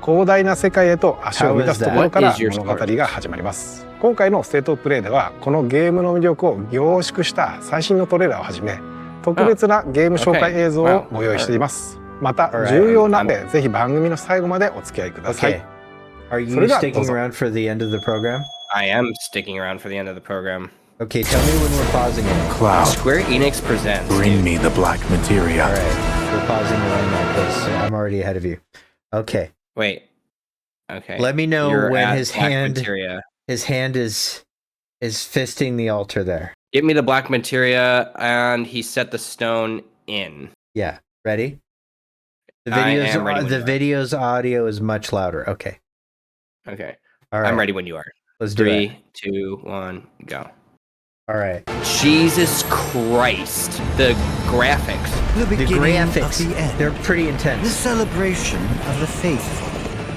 広大な世界へと足を踏み出すところから How is that? 物語が始まります。今回のステートオブプレイではこのゲームの魅力を凝縮した最新のトレーラーをはじめ特別なゲーム紹介映像をご用意しています。また重要なのでぜひ番組の最後までお付き合いください。 Are you sticking around for the end of the program? I am sticking around for the end of the program. Okay, tell me when we're pausing it. Cloud, Square Enix presents. bring me the black materia. All right, we're pausing it right now because I'm already ahead of you. Okay. Wait. Okay. Let me know You're when at his Black hand Materia. is fisting the altar there. Give me the black materia, and he set the stone in. Yeah. Ready? The I am ready when you are. video's audio is much louder. Okay. Okay. All right. I'm ready when you are. Let's do it. 3, 2, 1, go. All right. Jesus Christ. The graphics. The graphics, of the end. they're pretty intense. The celebration of the faithful.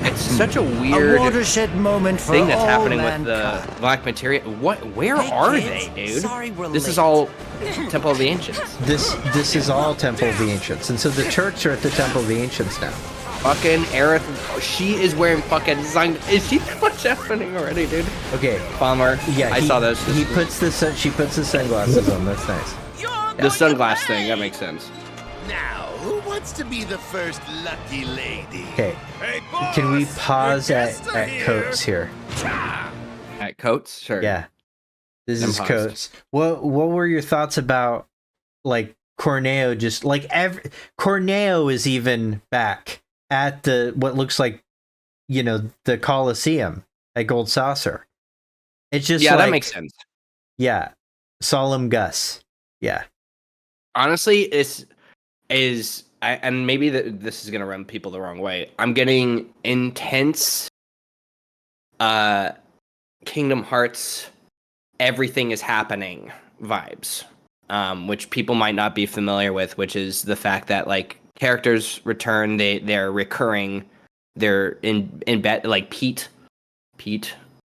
It's such a A weird watershed moment for thing that's all happening with mankind. the black materia. Where are they, dude? Sorry we're This is late. all Temple of the Ancients. This is all Temple of the Ancients, and so the church are at the Temple of the Ancients now. Fucking Aerith, she is wearing fucking sun. Is she what's happening already, dude? Okay. Bomber. Yeah, I saw those. She puts the sunglasses on. That's nice. The sunglass thing. That makes sense. Now, who wants to be the first lucky lady? Okay. Can we pause at Coates here? At Coates, sure. Yeah. This I'm is paused. Coates. What were your thoughts about like Corneo? Just like Corneo is even back at the what looks like, you know, the Colosseum at Gold Saucer. It's just Yeah, like, that makes sense. Yeah, Solemn Gus. Yeah. Honestly, and maybe this is gonna run people the wrong way. I'm getting intense, Kingdom Hearts, everything is happening vibes, which people might not be familiar with, which is the fact that like characters return, they're recurring, they're in bed, like Pete,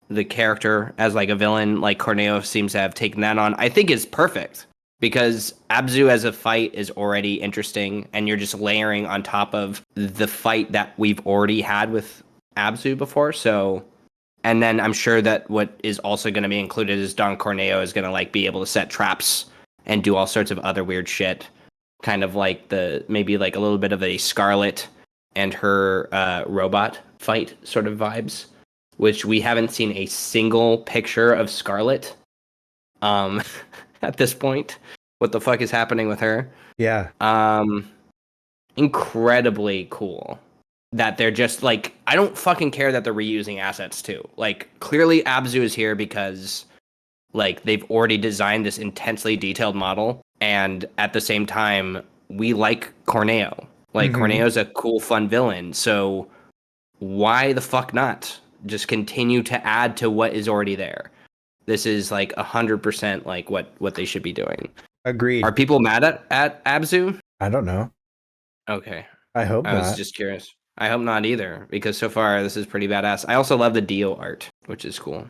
the character as like a villain, like Corneo seems to have taken that on. I think is perfect because Abzu as a fight is already interesting, and you're just layering on top of the fight that we've already had with Abzu before. So, and then I'm sure that what is also going to be included is Don Corneo is going to like be able to set traps and do all sorts of other weird shit, kind of like maybe like a little bit of a Scarlet and her robot fight sort of vibes, which we haven't seen a single picture of Scarlet at this point. What the fuck is happening with her? Yeah. Incredibly cool that they're just like, I don't fucking care that they're reusing assets too. Like clearly Abzu is here because like they've already designed this intensely detailed model, and at the same time we like Corneo. Like Corneo's a cool fun villain, so why the fuck not just continue to add to what is already there? This is like 100% like what they should be doing. Agreed. Are people mad at Abzu? I don't know. Okay. I hope I not. was just curious. I hope not either, because so far this is pretty badass. I also love the Dio art, which is cool.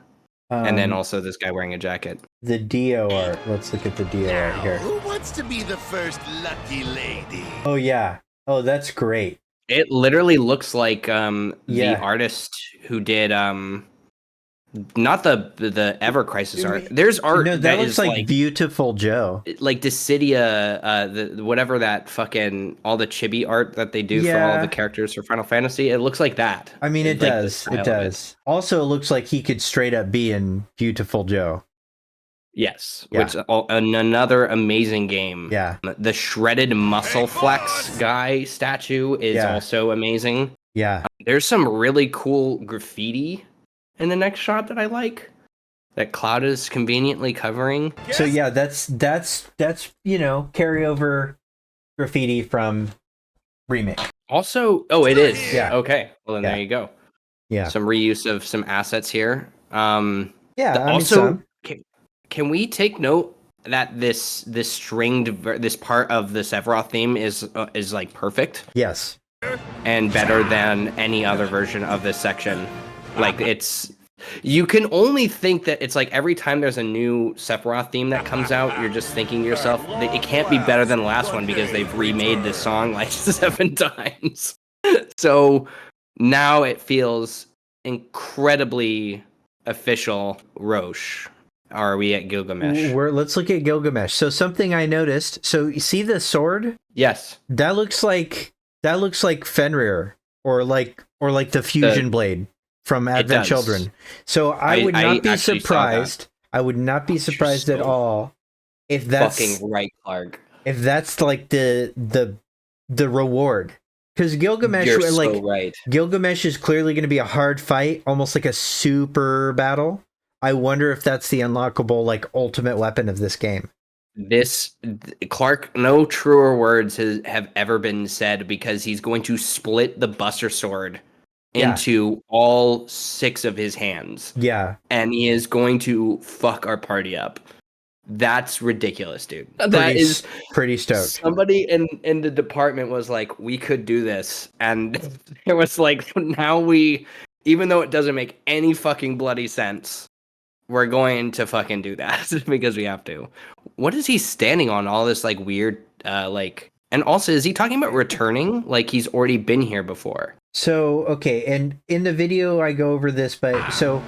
And then also this guy wearing a jacket. The Dio art. Let's look at the Dio art Now, here. who wants to be the first lucky lady? Oh yeah. Oh, that's great. It literally looks like Yeah. the artist who did not the Ever Crisis art. There's art No, that looks is like Beautiful Joe. like Dissidia, whatever that fucking all the chibi art that they do for all Yeah. the characters for Final Fantasy. It looks like that. I mean, it Like, the does. style It of does. Also, it looks like he could straight up be in Beautiful Joe. Yes, Yeah. which another amazing game. Yeah. The shredded muscle flex guy statue is Yeah. also amazing. Yeah. There's some really cool graffiti in the next shot that I like, that Cloud is conveniently covering. So yeah, that's you know, carryover graffiti from remake. Also, oh, it is. Yeah. Okay. Well, then Yeah. there you go. Yeah. Some reuse of some assets here. Yeah. I mean, Also, some. can we take note that this this part of the Sephiroth theme is like perfect Yes. and better than any other version of this section? Like you can only think that it's like every time there's a new Sephiroth theme that comes out, you're just thinking to yourself, it can't be better than the last one because they've remade this song like 7 times. So Now it feels incredibly official. Roche. Are we at Gilgamesh? Let's look at Gilgamesh. So something I noticed. So you see the sword? Yes. That looks like Fenrir or like the fusion blade from Advent Children. So I would not be surprised. I would not be surprised at all if that's fucking right, Clark. If that's like the reward. Because Gilgamesh, You're so right. Gilgamesh is clearly going to be a hard fight, almost like a super battle. I wonder if that's the unlockable, like, ultimate weapon of this game. Clark, no truer words have ever been said, because he's going to split the Buster Sword into all 6 of his hands. Yeah. And he is going to fuck our party up. That's ridiculous, dude. That is pretty stoked. Somebody in the department was like, we could do this. And it was like, now even though it doesn't make any fucking bloody sense, we're going to fucking do that because we have to. What is he standing on? All this like weird, and also, is he talking about returning? Like he's already been here before. So, okay. And in the video, I go over this, but so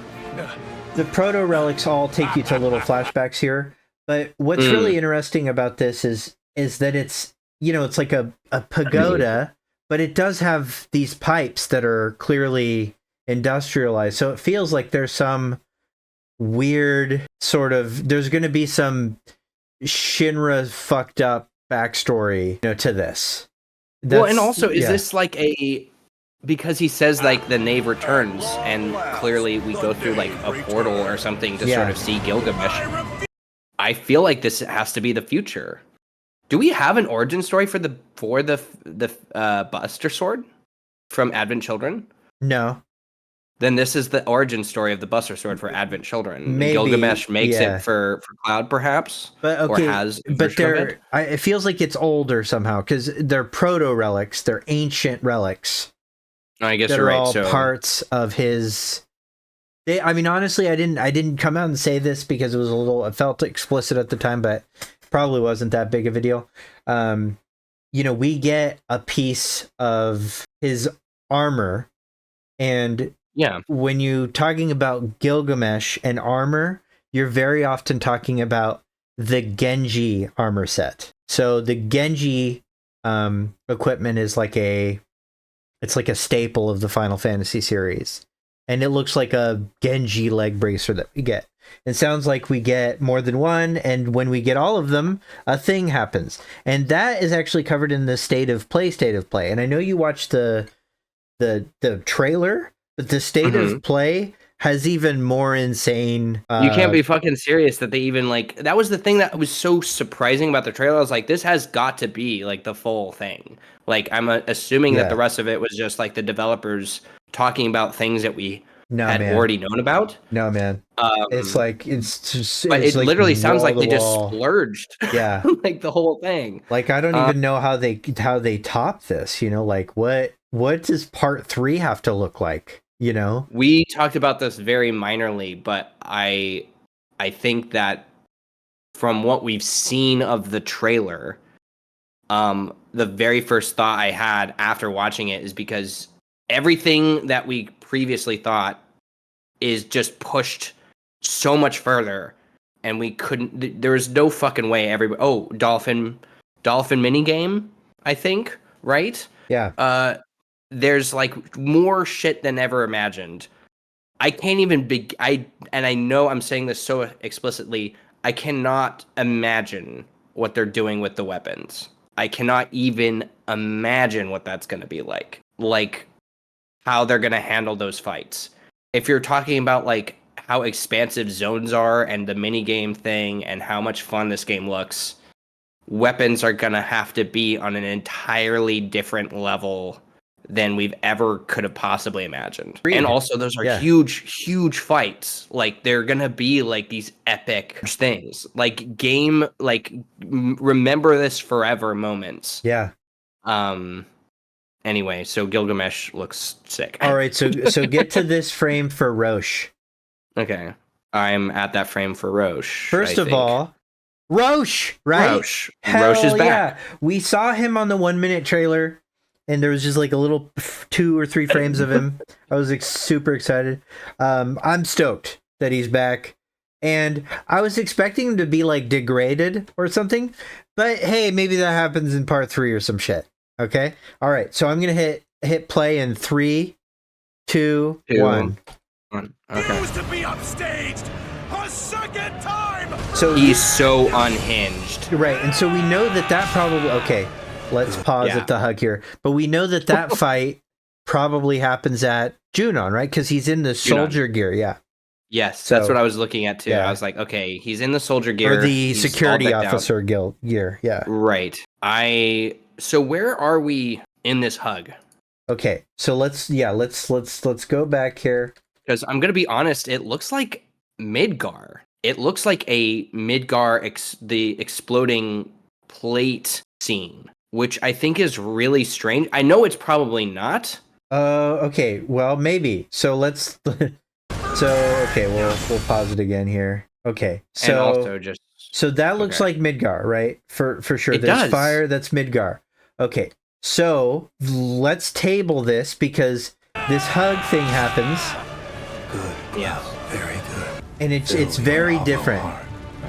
the proto relics all take you to little flashbacks here. But what's really interesting about this is that it's, it's like a pagoda, but it does have these pipes that are clearly industrialized. So it feels like there's some weird sort of, there's going to be some Shinra fucked up backstory, to this. Well, and also, is this like because he says like the Knave returns, and clearly we go through like a portal or something to sort of see Gilgamesh. I feel like this has to be the future. Do we have an origin story for the Buster Sword from Advent Children? No. Then this is the origin story of the Buster Sword for Advent Children. Maybe, Gilgamesh makes it for Cloud, perhaps, but okay, or has. But it feels like it's older somehow because they're proto relics. They're ancient relics. I guess that you're are right. All so parts of his. I mean, honestly, I didn't come out and say this because it felt explicit at the time, but probably wasn't that big of a deal. We get a piece of his armor, and when you talking about Gilgamesh and armor, you're very often talking about the Genji armor set. So the Genji equipment is like a staple of the Final Fantasy series. And it looks like a Genji leg bracer that we get. It sounds like we get more than one, and when we get all of them, a thing happens. And that is actually covered in the state of play. And I know you watched the trailer, but the state of play has even more insane. You can't be fucking serious that they even that was the thing that was so surprising about the trailer. I was like, this has got to be like the full thing. Like, I'm assuming that the rest of it was just like the developers talking about things that we had already known about. No, man. It's just, but it's it like literally sounds like they just wall. splurged. Yeah. Like the whole thing. Like, I don't even know how they top this, like what does part 3 have to look like, We talked about this very minorly, but I think that from what we've seen of the trailer, the very first thought I had after watching it is because everything that we previously thought is just pushed so much further, and we couldn't. There was no fucking way. Everybody. Oh, dolphin minigame. I think, right? Yeah. There's like more shit than ever imagined. I can't even and I know I'm saying this so explicitly. I cannot imagine what they're doing with the weapons. I cannot even imagine what that's going to be like. Like, how they're going to handle those fights. If you're talking about like how expansive zones are and the minigame thing and how much fun this game looks, weapons are going to have to be on an entirely different level than we've ever could have possibly imagined. And also, those are huge fights. Like, they're going to be like these epic things. Like, remember this forever moments. Yeah. Anyway, so Gilgamesh looks sick. All right, so get to this frame for Roche. Okay, I'm at that frame for Roche. First of all, Roche, right? Roche is back. Yeah. We saw him on the 1 minute trailer. and there was just like a little 2 or 3 frames of him. I was super excited. I'm stoked that he's back, and I was expecting him to be like degraded or something, but hey, maybe that happens in part 3 or some shit. Okay, all right. So I'm gonna hit play in 3, 2, 1. Okay. Used to be upstaged a second time. So He's so unhinged. right, and so we know that probably okay. Let's pause Yeah. at the hug here, but we know that fight probably happens at Junon, right? Because he's in the soldier gear. Yeah. Yes, So- that's what I was looking at too. yeah. I was like, okay, he's in the soldier gear Or the he's all security decked out. officer guild gear. Yeah. Right. So where are we in this hug? Okay. So let's go back here. Because I'm gonna be honest, it looks like Midgar. It looks like a Midgar the exploding plate scene, which I think is really strange. I know it's probably not. Okay. Well, maybe. So let's. Okay, we'll pause it again here. Okay. So And also just so that looks okay. like Midgar, right? For sure. It There's does. fire. That's Midgar. Okay. So let's table this because this hug thing happens, Good. Yeah. Very good. and it's very different.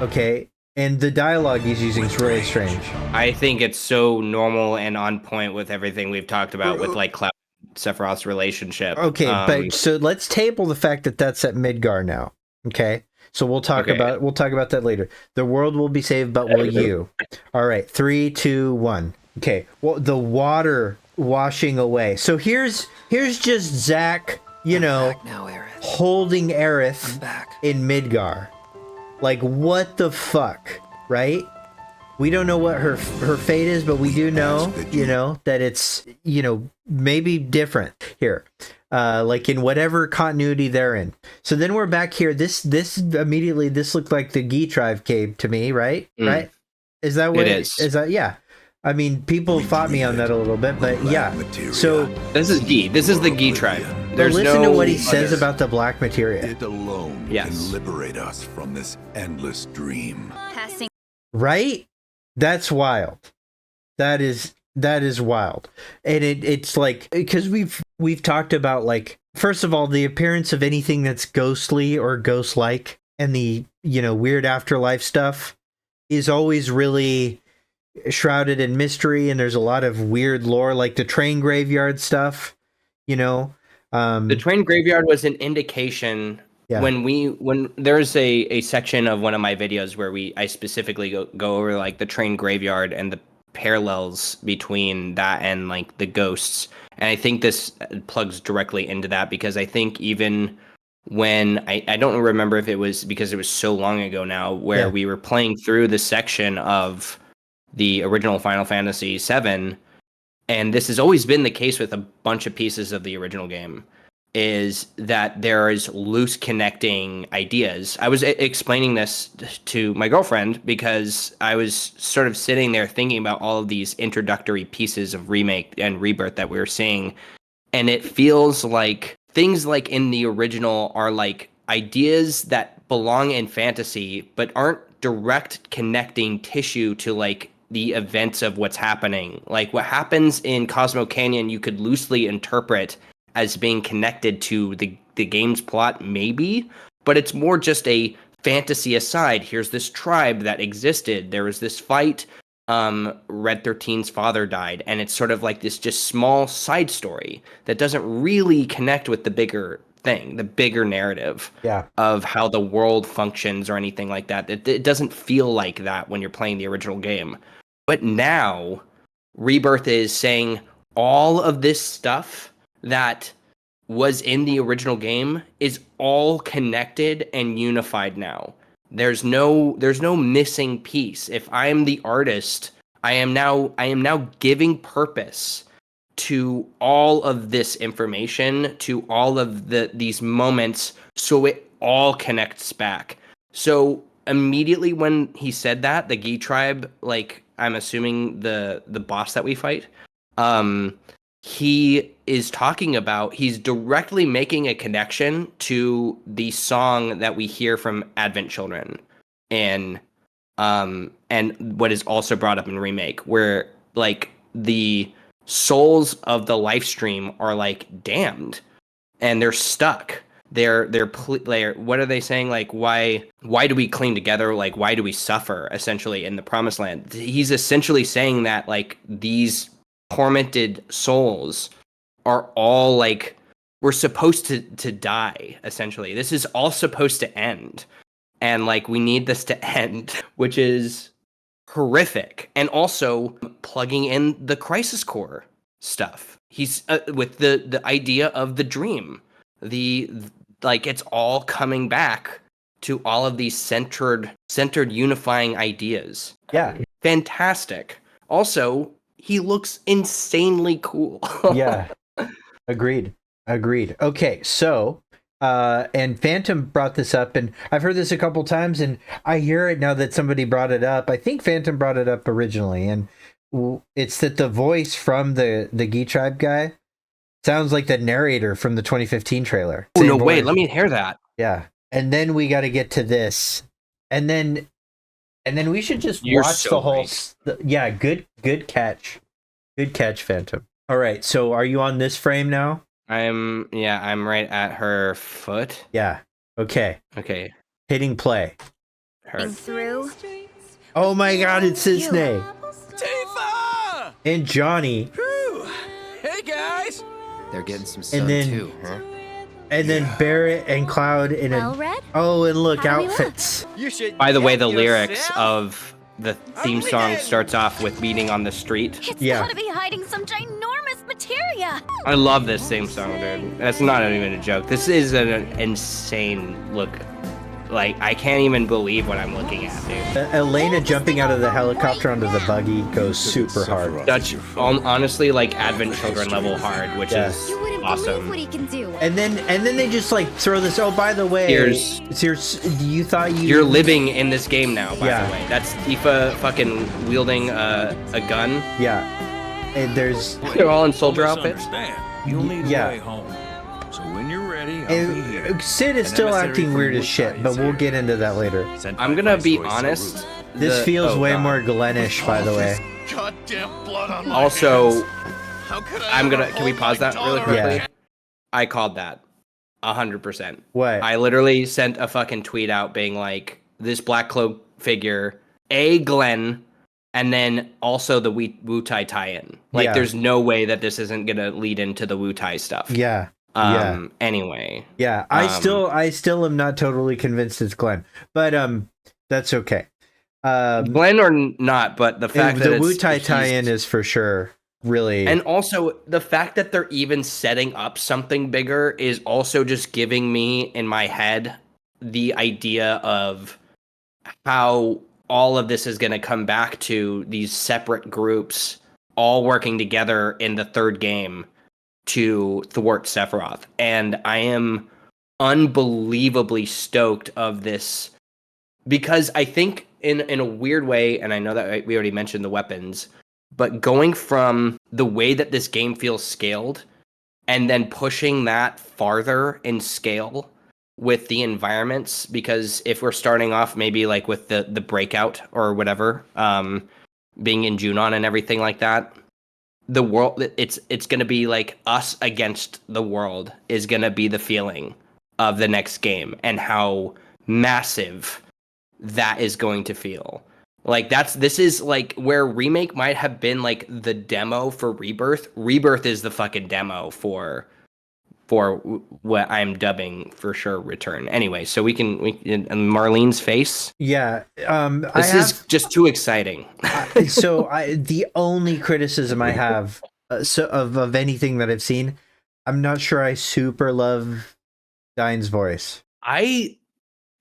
Okay. And the dialogue he's using is really strange. I think it's so normal and on point with everything we've talked about with like Cloud and Sephiroth's relationship. Okay, but so let's table the fact that that's at Midgar now. Okay, so we'll talk Okay. about that later. The world will be saved, but will you? All right, 3, 2, 1. Okay, well, the water washing away. So here's just Zack, Now, Aerith. holding I'm Aerith back. in Midgar. Like, what the fuck, right? We don't know what her fate is, but we do know, that it's, maybe different here. Like in whatever continuity they're in. So then we're back here. This immediately, this looked like the Gi tribe cave to me, right? Mm. Right? Is that what It is. Is that, yeah. I mean, people fought me on that a little bit, but yeah. So This is Gi. This is the Gi tribe. but There's listen no to what he says other- about the black materia. It alone Yes. can liberate us from this endless dream. Passing. Right? That's wild. That is wild. And it's like, because we've talked about, like, first of all, the appearance of anything that's ghostly or ghost-like and the weird afterlife stuff is always really shrouded in mystery, and there's a lot of weird lore, like the train graveyard stuff. The train graveyard was an indication Yeah. when there's a section of one of my videos where I specifically go over like the train graveyard and the parallels between that and like the ghosts. And I think this plugs directly into that, because I think even when I don't remember if it was because it was so long ago now, where we were playing through the section of the original Final Fantasy VII, and this has always been the case with a bunch of pieces of the original game, is that there is loose connecting ideas. I was explaining this to my girlfriend because I was sort of sitting there thinking about all of these introductory pieces of Remake and Rebirth that we were seeing, and it feels like things like in the original are like ideas that belong in fantasy but aren't direct connecting tissue to like the events of what's happening. Like what happens in Cosmo Canyon you could loosely interpret as being connected to the game's plot, maybe, but it's more just a fantasy aside. Here's this tribe that existed. There was this fight. Red 13's father died, and it's sort of like this just small side story that doesn't really connect with the bigger thing, the bigger narrative of how the world functions or anything like that. It doesn't feel like that when you're playing the original game. But now, Rebirth is saying all of this stuff that was in the original game is all connected and unified now. There's no missing piece. If I am the artist, I am now giving purpose to all of this information, to all of these moments, so it all connects back. So immediately when he said that, the Gi tribe, like I'm assuming the boss that we fight, he is talking about, he's directly making a connection to the song that we hear from Advent Children and what is also brought up in Remake, where like the souls of the life stream are like damned, and they're stuck. They're what are they saying? Like, why do we cling together? Like, why do we suffer? Essentially, in the Promised Land, he's essentially saying that like these tormented souls are all like, we're supposed to die. Essentially, this is all supposed to end, and like we need this to end, which is horrific. And also plugging in the Crisis Core stuff. He's with the idea of the dream. Like it's all coming back to all of these centered unifying ideas. Yeah. Fantastic. Also, he looks insanely cool. Yeah. Agreed. Okay, so and Phantom brought this up, and I've heard this a couple times, and I hear it now that somebody brought it up. I think Phantom brought it up originally, and it's that the voice from the Gi Tribe guy sounds like the narrator from the 2015 trailer. Oh, no voice. way, let me hear that. Yeah. And then we got to get to this. And then we should just watch so the whole right. yeah, good catch. Good catch, Phantom. All right, so are you on this frame now? I'm right at her foot. Yeah. Okay. Hitting play. Her. Through. Oh my god, it's Cisne. Tifa! And Johnny. Whew. Hey guys! They're getting some sun And then too, huh? and then Barrett and Cloud in Well read? and look, How do we outfits. You should By the way, the get lyrics yourself- of the theme song starts off with beating on the street. It's Yeah. gotta be hiding some ginormous materia. I love this theme song, dude. That's not even a joke. This is an insane look. Like, I can't even believe what I'm looking at, dude. Elena jumping out of the helicopter onto the buggy goes super hard. Such, honestly, like Advent Children level hard, which Yeah. is You wouldn't believe awesome. what he can do. And then they just like throw this. Oh, by the way, Here's- you thought You're living in this game now, by Yeah. the way. That's Tifa fucking wielding a gun. Yeah. And there's They're all in soldier outfits. You'll need Yeah. a way home. So when you're ready, I'll be here. and Sid is An still emissary acting from weird as Wutai shit, is but we'll here. get into that later. Sent I'm by gonna be Viceroy honest. Saru. This feels oh, way God. more Glenish, by the way. Goddamn blood on my Also, hands. How could I I'm ever gonna. Can we hold pause my that really daughter quickly? Yeah. I called that 100%. What? I literally sent a fucking tweet out being like, this Black Cloak figure, Glenn, and then also the Wutai tie-in. Like, Yeah. there's no way that this isn't gonna lead into the Wutai stuff. Yeah. Anyway, Yeah. I still am not totally convinced it's Glenn, but that's okay. Glenn or not, but the fact that the it's, Wutai he's- tie-in is for sure really. And also, the fact that they're even setting up something bigger is also just giving me, in my head, the idea of how all of this is going to come back to these separate groups all working together in the third game to thwart Sephiroth. And I am unbelievably stoked of this, because I think in a weird way, and I know that we already mentioned the weapons, but going from the way that this game feels scaled and then pushing that farther in scale with the environments, because if we're starting off maybe like with the breakout or whatever, being in Junon and everything like that, the world, it's going to be like us against the world is going to be the feeling of the next game, and how massive that is going to feel. Like this is like where Remake might have been like the demo for Rebirth. Rebirth is the fucking demo for what I'm dubbing for sure Return. Anyway, so we can and Marlene's face. Yeah. This is just too exciting. The only criticism I have of anything that I've seen, I'm not sure I super love Dine's voice.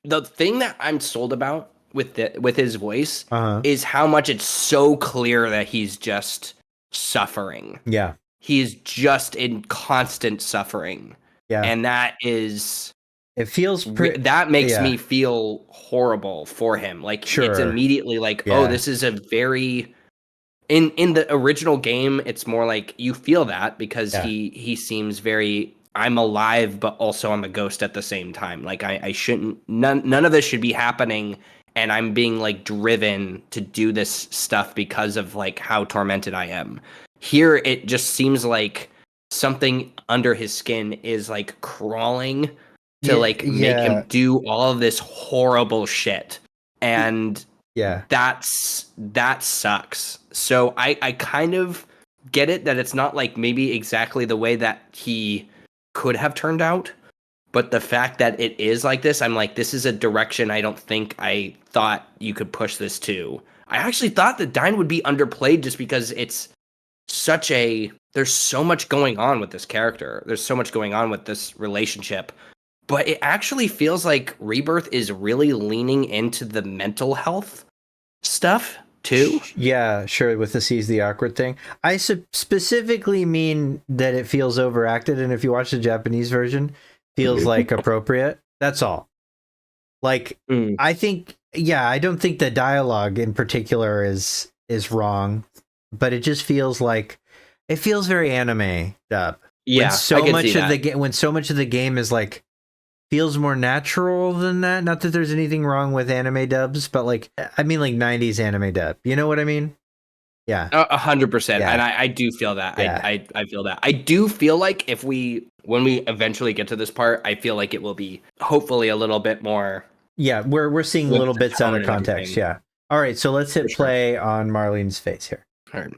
The thing that I'm sold about with his voice Uh-huh. is how much it's so clear that he's just suffering. Yeah. He's just in constant suffering. Yeah. And that is It feels that makes yeah. me feel horrible for him. Like it's Sure. immediately like, Yeah. oh, this is a very in the original game, it's more like you feel that because Yeah. he seems very, I'm alive, but also I'm a ghost at the same time. Like I shouldn't, none of this should be happening, and I'm being like driven to do this stuff because of like how tormented I am. Here it just seems like something under his skin is like crawling to like make him do all of this horrible shit. And that sucks. So I kind of get it that it's not like maybe exactly the way that he could have turned out, but the fact that it is like this, I'm like, this is a direction I don't think I thought you could push this to. I actually thought that Dine would be underplayed just because it's there's so much going on with this character. There's so much going on with this relationship. But it actually feels like Rebirth is really leaning into the mental health stuff too. Yeah, sure. With the seize the awkward thing. I specifically mean that it feels overacted. And if you watch the Japanese version, feels like appropriate. That's all. Like, I think, I don't think the dialogue in particular is wrong, but it just feels like it feels very anime dub. Yeah, when so much of the game is like feels more natural than that. Not that there's anything wrong with anime dubs, but like I mean like 90s anime dub. You know what I mean? Yeah. 100%. And I do feel that. Yeah. I feel that. I do feel like when we eventually get to this part, I feel like it will be hopefully a little bit more. Yeah, we're seeing little bits out of context. Yeah. All right, so let's hit play on Marlene's face here. All right.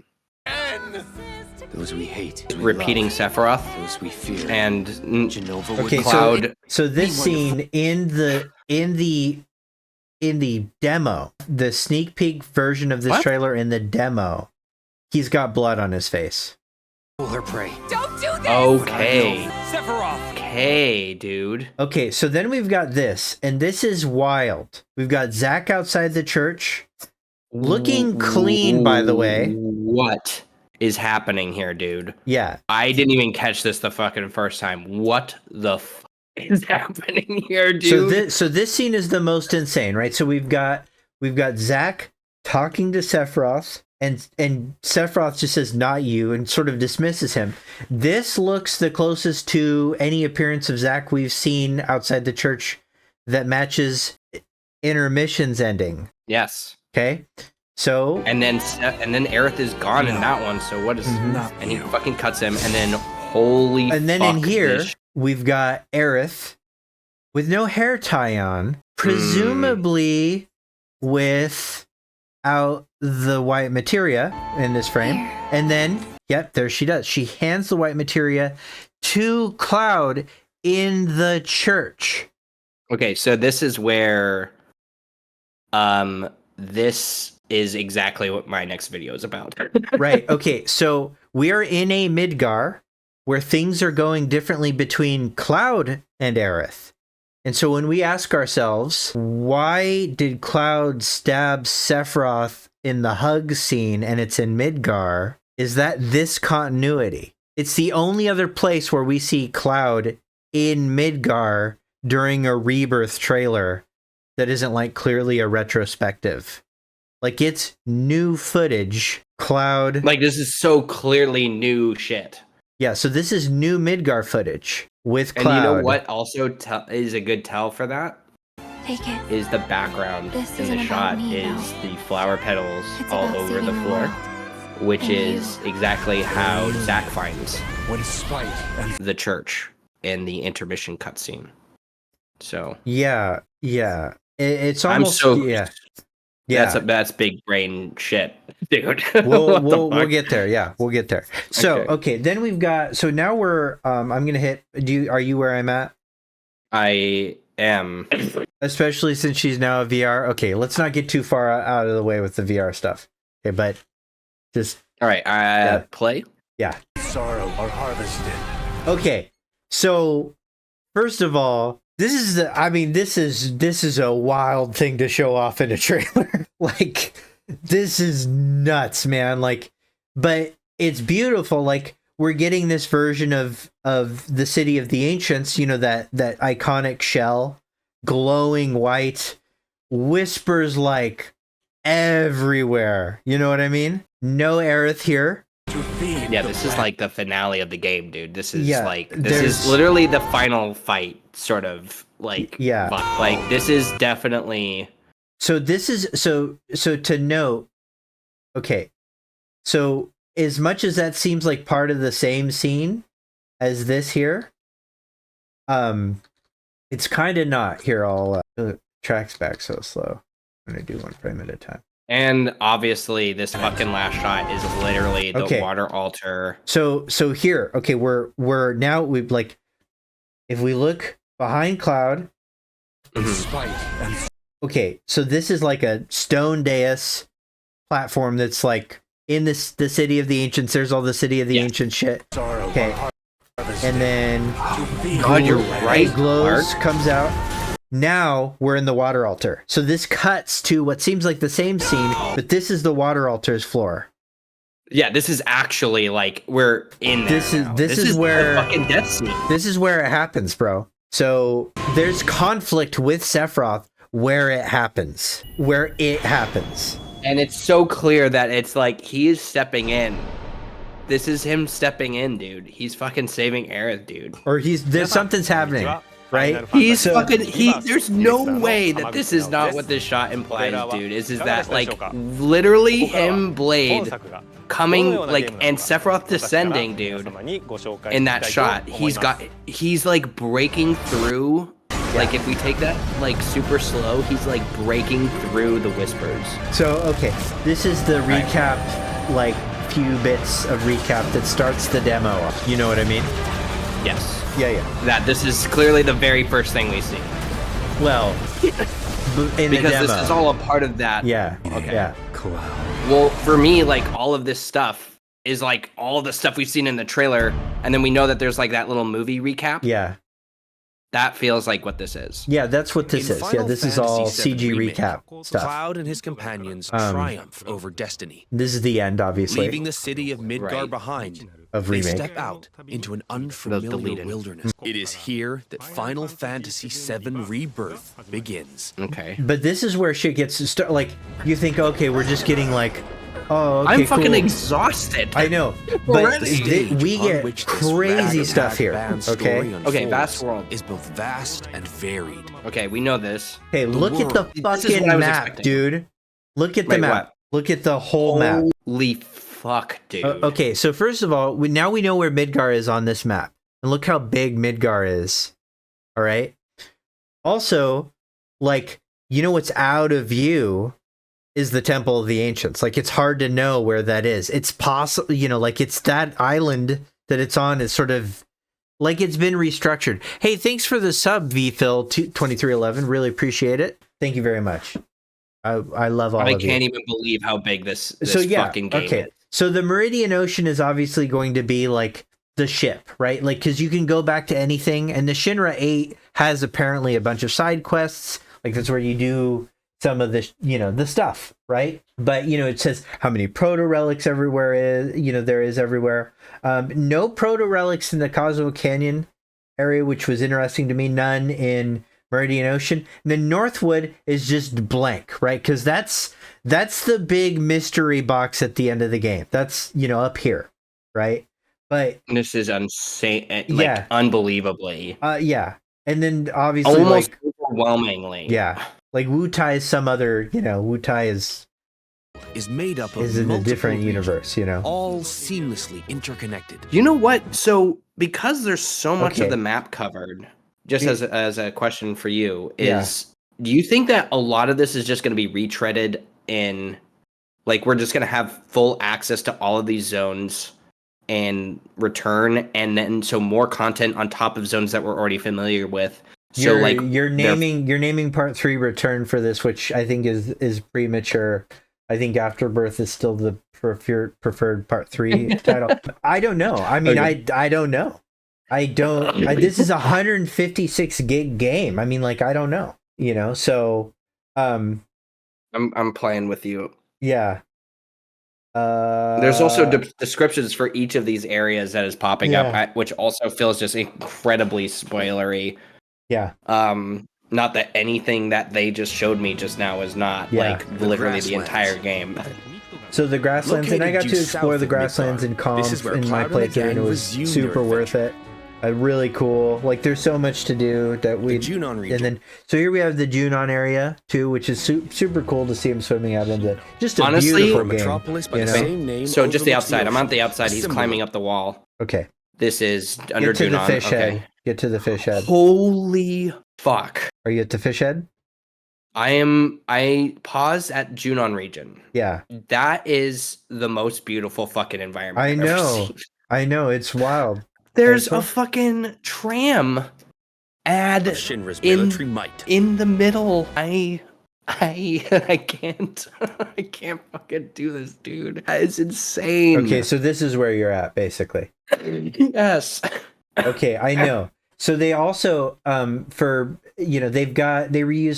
Those we hate. Repeating Sephiroth. Those we fear. And Jenova okay, Cloud. So this scene in the demo, the sneak peek version of this trailer in the demo, he's got blood on his face. Pull her prey. Don't do this! Okay. Sephiroth. Okay, dude. Okay, so then we've got this, and this is wild. We've got Zack outside the church, looking clean, by the way. What is happening here, dude? Yeah. I didn't even catch this the fucking first time. What the fuck is happening here, dude? So this scene is the most insane, right? So we've got Zack talking to Sephiroth, and Sephiroth just says, "Not you," and sort of dismisses him. This looks the closest to any appearance of Zack we've seen outside the church that matches Intermission's ending. Yes. Okay. So and then Aerith is gone in that one. So what is? And he fucking cuts him, and then holy. And then in here we've got Aerith with no hair tie on, presumably without the white materia in this frame. And then, yep, there she does. She hands the white materia to Cloud in the church. Okay, so this is where this is exactly what my next video is about. Right. Okay, so we are in a Midgar where things are going differently between Cloud and Aerith. And so when we ask ourselves, why did Cloud stab Sephiroth in the hug scene and it's in Midgar, is that this continuity? It's the only other place where we see Cloud in Midgar during a Rebirth trailer that isn't like clearly a retrospective. Like it's new footage. Cloud. Like this is so clearly new shit. Yeah, so this is new Midgar footage with Cloud. And you know what also is a good tell for that? Take it. Is the background This in the isn't shot about me, is though. the flower petals It's all about over the saving the floor, world. which And is exactly how Zack finds When spite and the church in the intermission cutscene. So Yeah. It's I'm almost so yeah. That's big brain shit, dude. We'll get there. Yeah, we'll get there. So okay, then we've got. So now we're. I'm gonna hit. Are you where I'm at? I am. Especially since she's now a VR. Okay, let's not get too far out of the way with the VR stuff. Okay, but just All right. Play. yeah. sorrow are harvested. Okay, so first of all, this is a wild thing to show off in a trailer. Like, this is nuts, man. Like, but it's beautiful. Like, we're getting this version of the City of the Ancients, you know, that iconic shell, glowing white, whispers like everywhere. You know what I mean? No Aerith here. Yeah, this is like the finale of the game, dude. This is there's- is literally the final fight, sort of like. Yeah. Like this is definitely So this is so to note. Okay, so as much as that seems like part of the same scene as this here, it's kind of not. Here, I'll tracks back so slow. I'm gonna do one frame at a time. And obviously, this fucking last shot is literally the water altar. So here, okay, we're now we've like, if we look behind Cloud. Okay, so this is like a stone dais platform that's like in the city of the ancients. There's all the city of the ancient shit. Okay, and then God, you're right. Glows comes out. Now we're in the water altar. So this cuts to what seems like the same scene, but this is the water altar's floor. Yeah, this is actually like we're in there. This is where the fucking death scene. This is where it happens, bro. So there's conflict with Sephiroth where it happens. And it's so clear that it's like he is stepping in. This is him stepping in, dude. He's fucking saving Aerith, dude. Or there's something's happening, right? There's no way that this is not what this shot implies, dude. Is that like literally him, Blade, coming like and Sephiroth descending, dude. In that shot, he's like breaking through. Like if we take that like super slow, he's like breaking through the whispers. So okay, this is the recap, like few bits of recap that starts the demo. You know what I mean? Yes. Yeah. That this is clearly the very first thing we see. Well, in because the demo. This is all a part of that. Yeah. Okay. Yeah. Well, for me, like all of this stuff is like all of the stuff we've seen in the trailer, and then we know that there's like that little movie recap. Yeah. That feels like what this is. Yeah, that's what this is. Yeah, this is all CG recap stuff. Cloud and his companions triumph over destiny. This is the end, obviously. Leaving the city of Midgar behind, they step out into an unfamiliar wilderness. It is here that Final Fantasy VII Rebirth begins. Okay. But this is where shit gets to start. Like, you think, okay, we're just getting like, oh, okay, I'm fucking cool. exhausted. I know, but we get crazy stuff here. Okay, Vast World is both vast and varied. Okay, we know this. Hey, look at the fucking map, dude. Look at the map. Look at the whole map. Holy fuck, dude. Okay, so first of all, now we know where Midgar is on this map, and look how big Midgar is. All right. Also, like, you know what's out of view is the Temple of the Ancients. Like, it's hard to know where that is. It's possible, you know, like it's that island that it's on is sort of like it's been restructured. Hey, thanks for the sub, VPhil 2311. Really appreciate it. Thank you very much. I love all of you. I can't even believe how big this fucking game is. So the Meridian Ocean is obviously going to be like the ship, right? Like, because you can go back to anything, and the Shinra 8 has apparently a bunch of side quests. Like, that's where you do some of the, you know, the stuff, right? But, you know, it says how many proto relics everywhere is, you know, there is everywhere. No proto relics in the Cosmo Canyon area, which was interesting to me. None in Meridian Ocean. And then Northwood is just blank, right? Because that's the big mystery box at the end of the game. That's, you know, up here, right? But this is insane, like unbelievably. Yeah. And then obviously almost like, overwhelmingly. Yeah. Like Wu Tai is some other, you know, Wu Tai is made up of is in a different universe, you know. All seamlessly interconnected. You know what? So because there's so much of the map covered, just as a question for you, is do you think that a lot of this is just going to be retreaded in, like, we're just going to have full access to all of these zones and return, and then so more content on top of zones that we're already familiar with? So you're naming part 3 Return for this, which I think is premature. I think Afterbirth is still the preferred part 3 title. I don't know. I mean, I don't know. This is a 156 gig game. I mean, like, I don't know, you know. So, I'm playing with you. Yeah. There's also descriptions for each of these areas that is popping up, which also feels just incredibly spoilery. Yeah. Not that anything that they just showed me just now is not like literally the entire game. So the grasslands, and I got to explore the grasslands in calm in my playthrough, and it was super worth it. Really cool. Like, there's so much to do that we. The Junon region. And then, so here we have the Junon area too, which is super cool to see him swimming out into. Just a Honestly, beautiful game. Metropolis by you the know? same name. So just the overlooks outside. I'm on ocean. the outside. He's Similar. climbing up the wall. Okay. This is under Get to the Junon. fish Okay. head. Get to the fish head. Holy fuck. Are you at the fish head? I paused at Junon region. Yeah. That is the most beautiful fucking environment I I've ever know. seen. I know. It's wild. There's Cool. a fucking tram ad Of Shinra's in military might. in the middle. I can't I can't fucking do this, dude. That is insane. Okay, so this is where you're at, basically. Yes. Okay, I know. So they also, for they reuse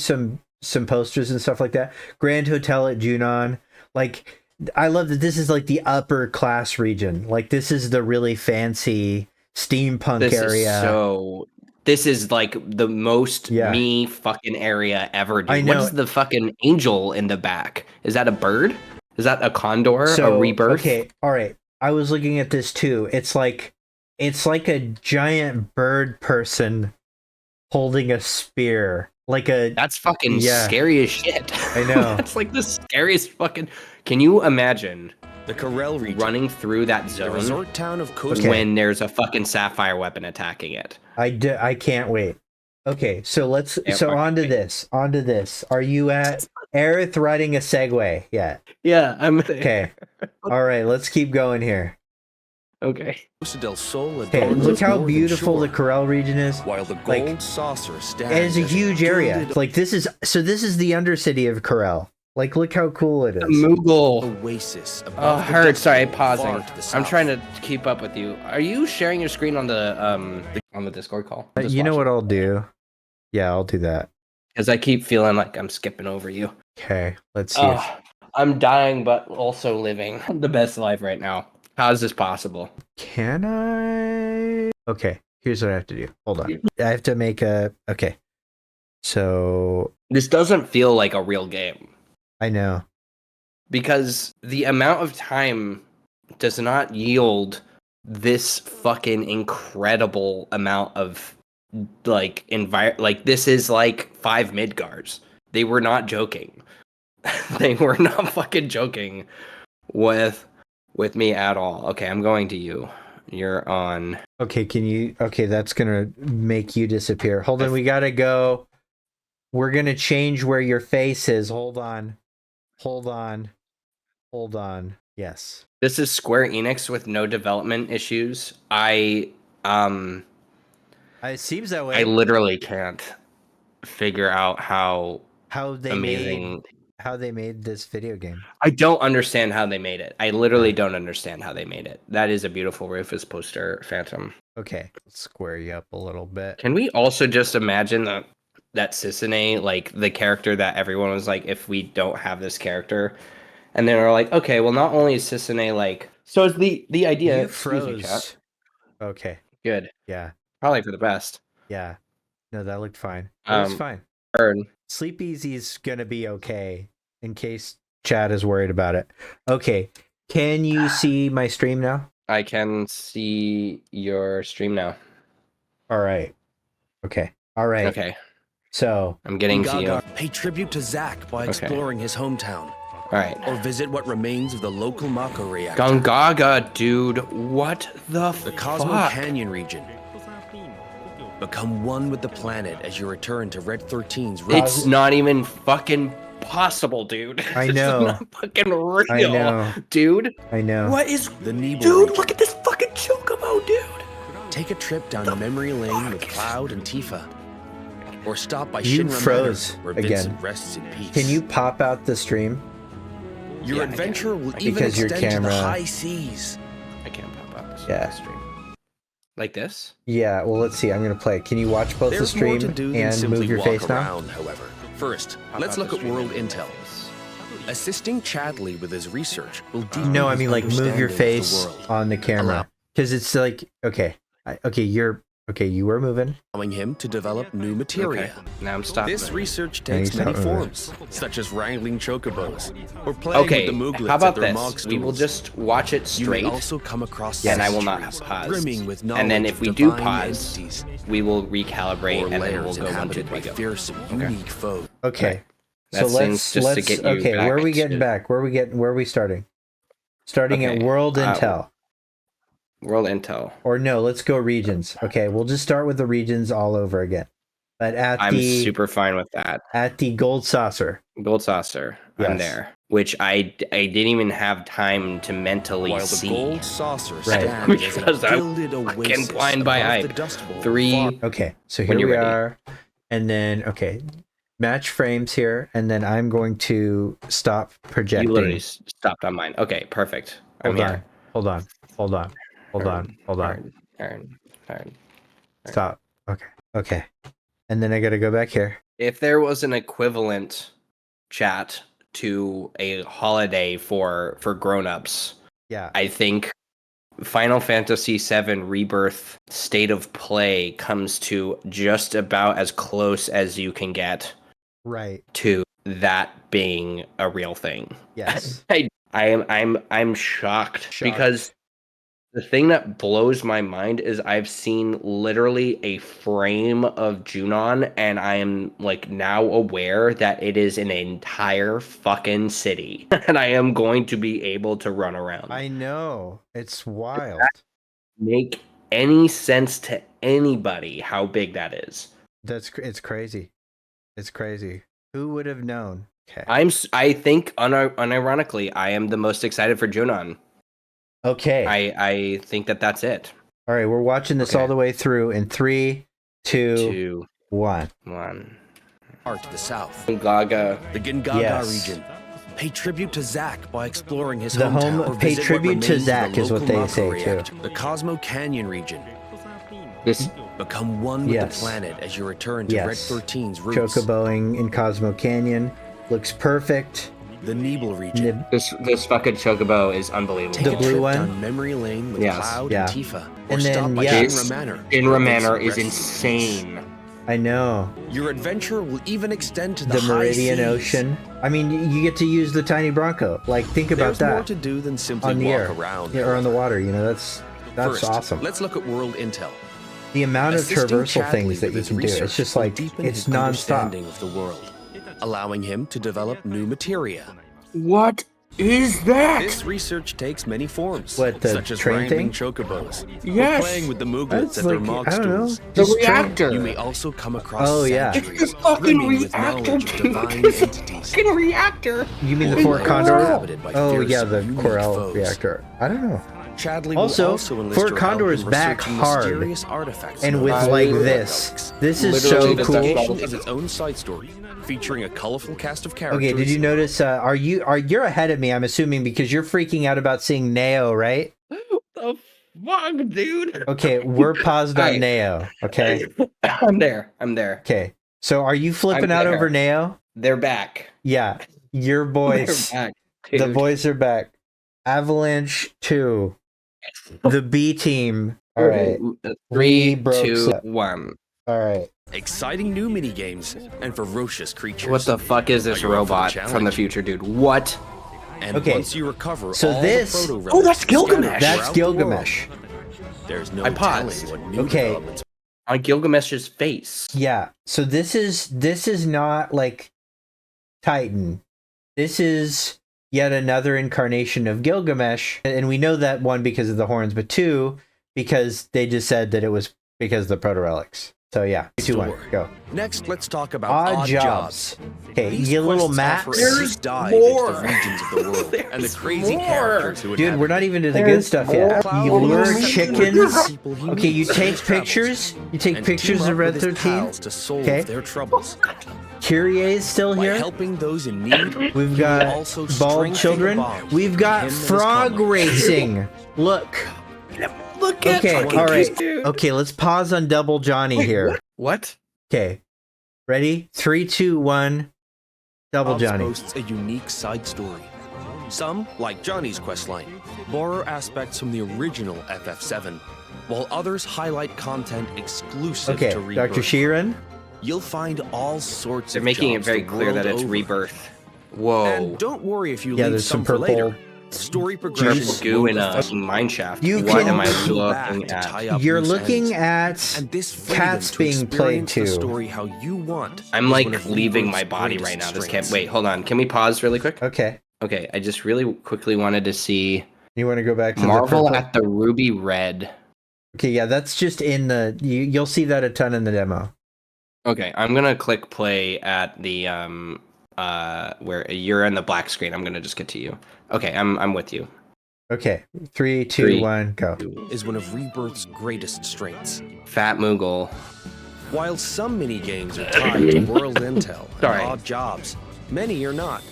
some posters and stuff like that. Grand Hotel at Junon. Like, I love that this is like the upper class region. Like, this is the really fancy steampunk This area. this is like the most Yeah. me fucking area ever, dude. I What know. is the fucking angel in the back? Is that a bird? Is that a condor? A rebirth? Okay, all right. I was looking at this too. It's like a giant bird person holding a spear. Like a That's fucking Yeah. scary as shit. I know. That's like the scariest fucking. Can you imagine The Corel region. running through that The zone resort town of Coast. Okay. when there's a fucking sapphire weapon attacking it? I can't wait. Okay, so Yeah, so fuck onto me. this. Onto this. Are you at Aerith riding a Segway yet? Yeah, I'm Okay. All right, let's keep going here. Okay. Costa del Sol Okay, adorns look its how northern beautiful shore, the Corel region is. while the gold like- saucer stands. And it's a as huge area. gilded Like, this is the undercity of Corel. Like, look how cool it is. Moogle. oasis. Oh, above the hurt. dust Sorry, bowl, far pausing. to the I'm south. trying to keep up with you. Are you sharing your screen on the Discord call? You know what I'll do? Yeah, I'll do that. Because I keep feeling like I'm skipping over you. Okay, let's see. Oh, I'm dying, but also living the best life right now. How is this possible? Can I? Okay, here's what I have to do. Hold on. I have to make a. Okay. So, This doesn't feel like a real game I know. because the amount of time does not yield this fucking incredible amount of like like this is like 5 Midgards. They were not joking. They were not fucking joking with me at all. Okay, I'm going to you. You're on. Okay, okay, that's gonna make you disappear. Hold on, we gotta go. We're gonna change where your face is. Hold on. Yes. This is Square Enix with no development issues. It seems that way. I literally can't figure out how how they amazing. made this video game. I don't understand how they made it. I literally don't understand how they made it. That is a beautiful Rufus poster, Phantom. Okay, let's square you up a little bit. Can we also just imagine that Sisane, like the character that everyone was like, if we don't have this character, and then are like, okay, well, not only is Sisane like, so is the idea. You Excuse me, froze. chat. Okay. Good, Yeah. probably for the best. Yeah. No, that looked fine. It was fine. Burn. Sleepeasy's gonna be okay, in case Chad is worried about it. Okay. Can you see my stream now? I can see your stream now. All right. Okay. All right. Okay, So, I'm getting to you. Gaga pay tribute to Zack by exploring his hometown, All right. or visit what remains of the local Mako reactor. Gongaga, dude. What the The Cosmo fuck? Canyon region. Become one with the planet as you return to Red 13's It's not even fucking possible, dude. I It's know. not fucking real, I know. dude. I know. What is, the Nebo dude? region. Look at this fucking chocobo, dude. Take a trip down memory lane with Cloud and Tifa. Or stop by You Shinra froze Manor, where again. Vincent rests in peace. Can you pop out the stream? Your Yeah, I adventure will can. even Because your extend to camera- the high seas. I can't pop up this Yeah. stream. Like this? Yeah, well, let's see. I'm going to play. Can you watch both There's the stream more to do than and simply move your walk face now? around, however. First, let's Pop look up at the World stream. Intel. Assisting Chadley with his research will deepen No, I his mean, like, move understanding your of the face world. on the camera. Because it's like, okay. Okay, you're Okay, you were moving. allowing him to develop new materia. Okay. Now I'm stopping. This research Yeah, takes he's many not moving. forms, such as wrangling chocobos or playing Okay, with the mooglets how about at their this? mog We will stools. just watch it You may straight, also come across and I will not centuries pause. brimming with knowledge And then if of we do divine pause, entities we will recalibrate, or and then we'll lairs go 1, 2, inhabited 3, by go. fearsome, Okay. unique foes. Okay. That So seems let's just to get you okay, where are we back getting to- back? Where are we starting? Starting at Okay, World Intel. World Intel. Or no, let's go regions. Okay, we'll just start with the regions all over again. But at I'm the super fine with that. at the gold saucer. Gold saucer. I'm Yes. there. Which I didn't even have time to mentally While the see. gold saucer Right. stands as a Because I'm gilded fucking oasis blind by above eye. the Dust Bowl 3. Okay, so When here you're we ready. are. And then okay, match frames here, and then I'm going to stop You projecting. literally stopped on mine. Okay, perfect. I'm Hold on. here. Hold on. Hold on. Hold on. Hold on. Turn. Stop. Okay. Okay. And then I gotta go back here. If there was an equivalent chat to a holiday for grown-ups, Yeah. I think Final Fantasy VII Rebirth State of Play comes to just about as close as you can get Right. to that being a real thing. Yes. I'm shocked because the thing that blows my mind is I've seen literally a frame of Junon, and I am like now aware that it is an entire fucking city, and I am going to be able to run around. I know. It's wild. Make any sense to anybody how big that is? It's crazy. It's crazy. Who would have known? Okay. I think unironically, I am the most excited for Junon. Okay. I think that's it. All right, we're watching this Okay. all the way through in 3, 2, 2, 1. 1. Far to the south, Gaga. the Gingaga Yes. region. Pay tribute to Zack by exploring his The hometown. home- or pay visit what tribute to remains of the Zack is what local they Mako say, too. reactor. The Cosmo Canyon region. This Become one with Yes. the planet as you return to Yes. Red 13's roots. Chocoboing in Cosmo Canyon looks perfect. The Nebel region. this fucking chocobo is unbelievable. Take The a blue trip one? down memory lane with Yes. Cloud Yeah. and Tifa. Or And stop then, by yeah. Shinra Manor. Shinra Manor Where is things rest in peace. insane. I know. Your adventure will even extend to The high Meridian seas. Ocean. I mean, you get to use the tiny Bronco. Like, think about There's more that to do than simply on the walk air, around. yeah, or on the water. You know, that's First, awesome. Let's look at World Intel. The amount of Assisting traversal Chadley things that with you his can do. research It's just will like deepen it's his nonstop. understanding of the world, allowing him to develop new materia. What is that? This research takes many forms, What, the such as train wrangling thing? chocobos, Yes. or playing with the mooglets That's at their like, mog I don't know. stools. The Just try- reactor. You may also come across Oh, yeah. centuries It's the fucking brimming with reactor, knowledge of dude. divine It's the entities. fucking reactor. You mean the Or Four lairs Condor? inhabited by Oh yeah, fearsome, the unique Corel foes. reactor. I don't know. Chadley Also, will also enlist Fort your Condor help is in back researching hard. mysterious artifacts And known with as like relics. this. This is Literally so the cool. Investigation is its own side story, featuring a colorful cast of characters. Okay, did you notice? You're ahead of me? I'm assuming because you're freaking out about seeing Neo, right? The fuck, dude? Okay, we're paused on Alright. Neo. Okay, I'm there. okay. So are you flipping out there. over Neo? They're back. Yeah, your boys. They're back. The dude. boys are back. Avalanche 2. The B team. All right. 3, broke 2, set. 1. All right. Exciting new minigames and ferocious creatures. What the fuck is this Are you up for the robot from the challenge? future, dude? What? And Okay, once you recover so all this- the proto Oh, that's relics Gilgamesh. scattered That's throughout the world, Gilgamesh. There's no I paused. telling what new Okay. developments. On Gilgamesh's face. Yeah. So this is not like Titan. This is yet another incarnation of Gilgamesh, and we know that one because of the horns, but two because they just said that it was because of the proto relics. So yeah, 2, 1, go. Next, let's talk about Odd odd jobs. Okay, These you get little quests offer maps. a There's deep dive more. into the regions of the world and the crazy more. characters who Dude, inhabit we're not even to the good There's stuff more. yet. Cloud You will lure set chickens. people he Okay, you meets in take his travels pictures. You take and pictures team of up Red with his 13. pals to solve Okay. their troubles. Kyrie is still By here. helping those in need, We've he will got also bald strengthen children. the bond We've between got him and his frog comrades. racing. Look. Look at Okay, fucking all right. this dude. Okay, let's pause on Double Johnny here. What? Okay. Ready? 3, 2, 1. Double Hobbs Johnny. boasts a unique side story. Some, like Johnny's questline, borrow aspects from the original FF7, while others highlight content exclusive Okay, to Rebirth. Dr. Sheeran. You'll find all sorts They're of making it jobs very the clear that world it's over. Rebirth. Whoa. And don't worry if you Yeah, leave there's some for purple later. Story progression Purple goo won't in a affect mine shaft. You What can- am I go back looking to tie at? up You're loose looking ends. at And this freedom cats to being played experience the too. story how you want I'm is like one of leaving Rebirth's my body greatest right now. This strengths. can't wait. Hold on. Can we pause really quick? Okay. Okay, I just really quickly wanted to see You want to go back to Marvel the purple? at the ruby red. Okay, yeah, that's just in the. You'll see that a ton in the demo. Okay, I'm gonna click play at the where you're in the black screen. I'm gonna just get to you. Okay, I'm with you. Okay, 3, 2, Three. 1, go. Is one of Rebirth's greatest strengths. Fat Moogle. While some mini games are tied to world intel and Sorry. odd jobs, many are not.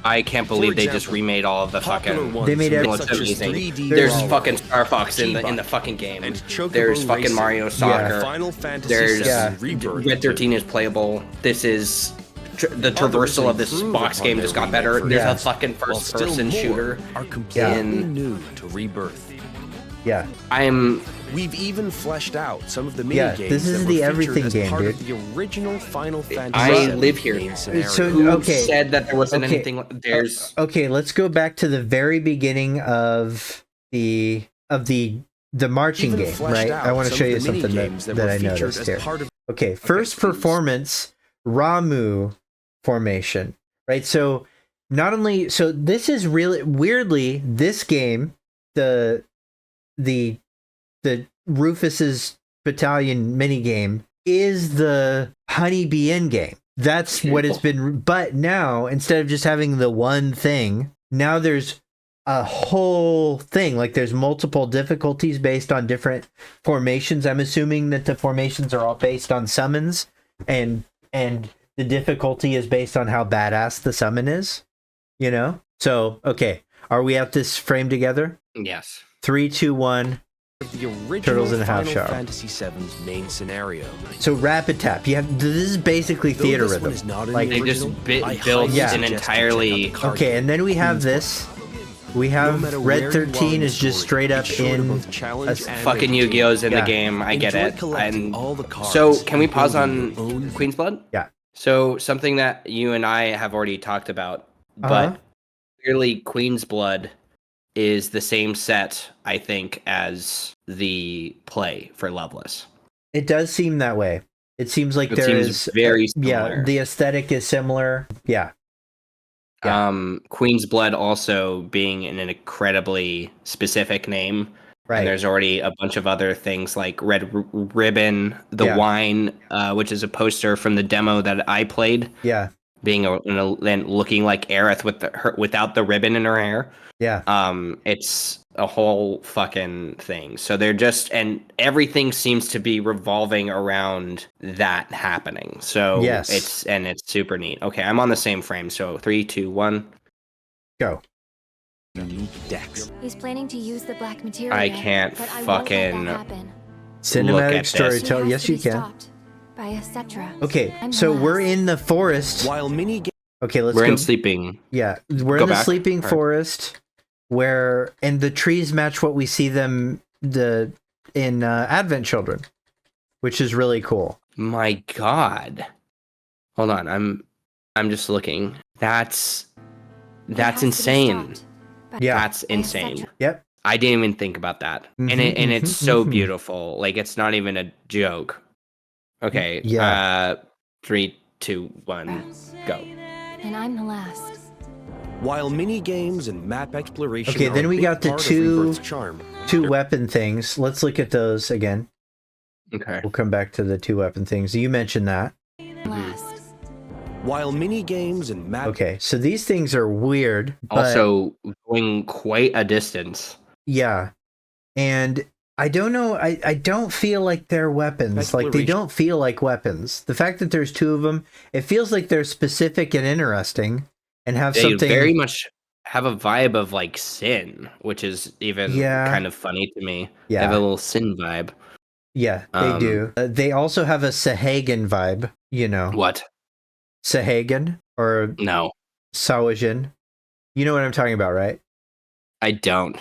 I can't believe they just example, remade all of the Popular fucking. ones They made from every- It's such as amazing. 3D There's Brawler, fucking Star Fox in the Chiba, fucking game. and Chocobo There's fucking Racing. Mario Soccer. Final Fantasy There's VII Yeah. Rebirth. Red 13 is playable. This is the traversal of this improve box upon game their just got remake better. version. There's Yeah. a fucking While first still person more shooter. are completely in- new to Rebirth. Yeah. I'm We've even fleshed out some of the mini Yeah, games this is that the were everything featured as game, part dude. of the original Final Fantasy I VII live here main now. scenario. So- who okay. said that there wasn't Okay. anything. There's Okay, let's go back to the very beginning of the marching Even game, fleshed right? out I want to some show of you the something mini-games that were I featured noticed as here. part of- Okay, first please. performance, Ramu formation, right? So not only this is really weirdly this game, the Rufus's Battalion mini game is the Honeybee end game. That's what it's been. But now instead of just having the one thing, now there's a whole thing. Like there's multiple difficulties based on different formations. I'm assuming that the formations are all based on summons, and the difficulty is based on how badass the summon is. You know. So okay, are we at this frame together? yes. 3, 2, 1. the original Turtles in a Half Final Shell. Fantasy VII's main scenario. So rapid tap. You have this is basically Though theater this one rhythm. is not in Like the They just original, I built highly Yeah. an suggest you entirely. check out the card okay, game. and then we have this. We have No matter where Red you are in 13 the is just story, straight up be sure to in both challenge a- and Fucking entertain. Yu-Gi-Oh's in Yeah. the game. I get Enjoy it. collecting And all the cards so, can we and pause building on your own- Queen's Blood? Yeah. So, something that you and I have already talked about, Uh-huh. but clearly Queen's Blood is the same set, I think, as the play for Loveless. It does seem that way. It seems like It there seems is very yeah, similar. the aesthetic is similar. Yeah. Yeah. Queen's Blood also being an incredibly specific name. Right. And there's already a bunch of other things like Red Ribbon, the Yeah. wine, which is a poster from the demo that I played, Yeah. being and looking like Aerith without the ribbon in her hair. Yeah. It's a whole fucking thing. So they're just, and everything seems to be revolving around that happening. So Yes. it's super neat. Okay, I'm on the same frame. So 3, 2, 1. Go. Dex. He's planning to use the black material. I can't but I won't let that fucking happen. Cinematic at this. storytelling. He Yes, has to you be can. stopped by a Cetra. Okay, I'm so the we're last. in the forest. While mini games Okay, let's We're go. in sleeping. Yeah, we're Go in the back. sleeping Alright. forest, and the trees match what we see them in Advent Children, which is really cool. My God. Hold on, I'm just looking. That's He has to be insane. stopped by- Yeah. That's by a insane. Cetra. Yep. I didn't even think about that. Mhm, and it's so mhm. beautiful. Like it's not even a joke. Okay. Yeah. 3, 2, 1, go. And I'm the last. While mini games and map exploration Okay, are then a we big got the part of two- Rebirth's charm. Two weapon things. Let's look at those again. Okay. We'll come back to the two weapon things. You mentioned that. Last. While mini games and map Okay, so these things are weird. But Also going quite a distance. yeah, and I don't know. I don't feel like they're weapons. Like they Exploration. don't feel like weapons. The fact that there's two of them, it feels like they're specific and interesting, and have They something. very much have a vibe of like sin, which is even Yeah. kind of funny to me. They Yeah. have a little sin vibe. Yeah, they do. They also have a Sahagan vibe. You know, What? Sahagan or No. Sawajin. You know what I'm talking about, right? I don't.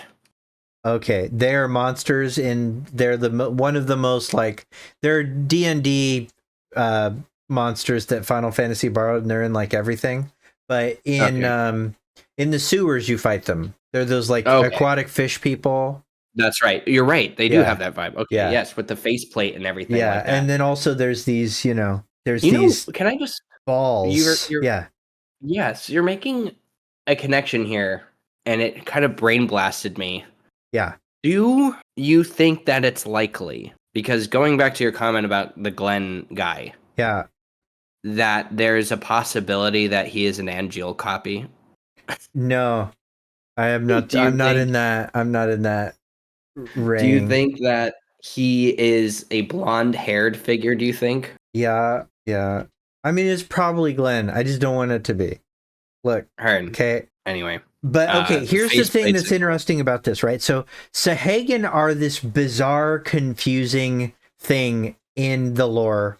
Okay, they're monsters, and they're one of the most like they're D&D monsters that Final Fantasy borrowed, and they're in like everything. But in the sewers, you fight them. They're those like aquatic fish people. That's right. You're right. They do have that vibe. Okay. Yeah. Yes, with the faceplate and everything. Yeah, like that. and then also there's these, these Can I just balls. You're, yes, you're making a connection here, and it kind of brain blasted me. Yeah. Do you think that it's likely? Because going back to your comment about the Glenn guy. Yeah. That there's a possibility that he is an Angeal copy. No. I am not I'm not in that ring. Do you think that he is a blonde-haired figure, do you think? Yeah. I mean, it's probably Glenn. I just don't want it to be. Look. Okay. Anyway. But okay, here's the thing that's interesting about this, right? So Sahagan are this bizarre, confusing thing in the lore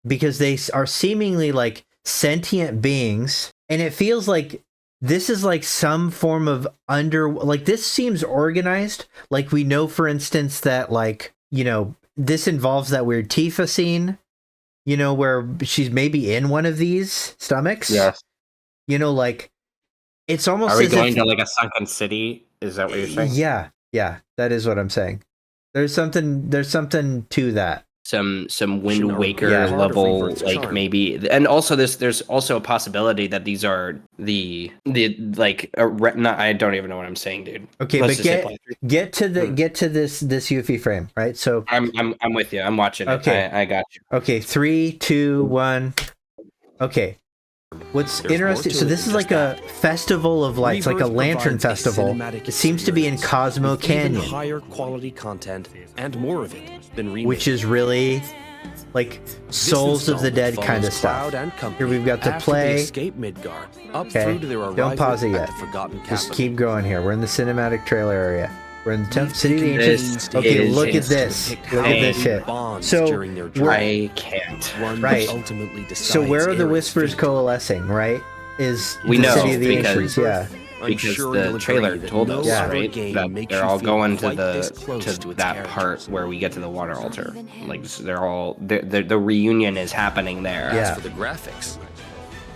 because they are seemingly like sentient beings, and it feels like this is like some form of this seems organized. Like we know, for instance, that this involves that weird Tifa scene, where she's maybe in one of these stomachs. Yes. It's almost. Are we going to like a sunken city? Is that what you're saying? Yeah, that is what I'm saying. There's something to that. Some Wind Waker level, like maybe, and also there's also a possibility that these are the I don't even know what I'm saying, dude. Okay, but get to this Yuffie frame, right? So I'm with you. I'm watching it. Okay, I got you. Okay, 3, 2, 1. Okay. What's interesting, so this is like a festival of lights, like a lantern festival. It seems to be in Cosmo Canyon. Higher quality content and more of it than Remake. Which is really like Souls of the Dead kind of stuff. Here we've got the play. Escape Midgar, up okay, through to their don't pause it yet. Just keep going here. We're in the cinematic trailer area. We're in the City of the Ancients. Okay, look at this. Look at this shit. So, I can't. Right. So where are the whispers coalescing, right? We the know City of the Ancients, yeah. Because the trailer told us, right, that they're all going to that part where we get to the water altar. Like the reunion is happening there. Yeah. For the graphics.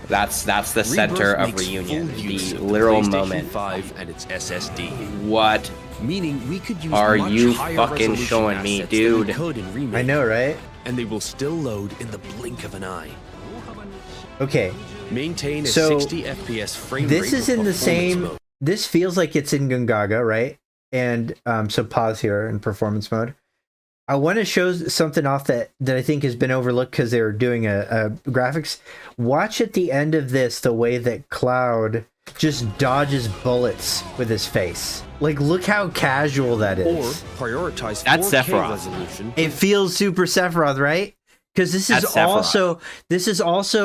That's the center of reunion, the literal moment. 5 and its SSD. What? Meaning we could use are you fucking showing me, dude? I know, right? And they will still load in the blink of an eye. Okay. Maintain a 60 FPS frame rate. This is in the same mode. This feels like it's in Gungaga, right? And so pause here in performance mode. I want to show something off that I think has been overlooked because they were doing a graphics. Watch at the end of this the way that Cloud just dodges bullets with his face. Like, look how casual that is. Or prioritize that's 4K Sephiroth. resolution. It feels super Sephiroth, right? Because this is also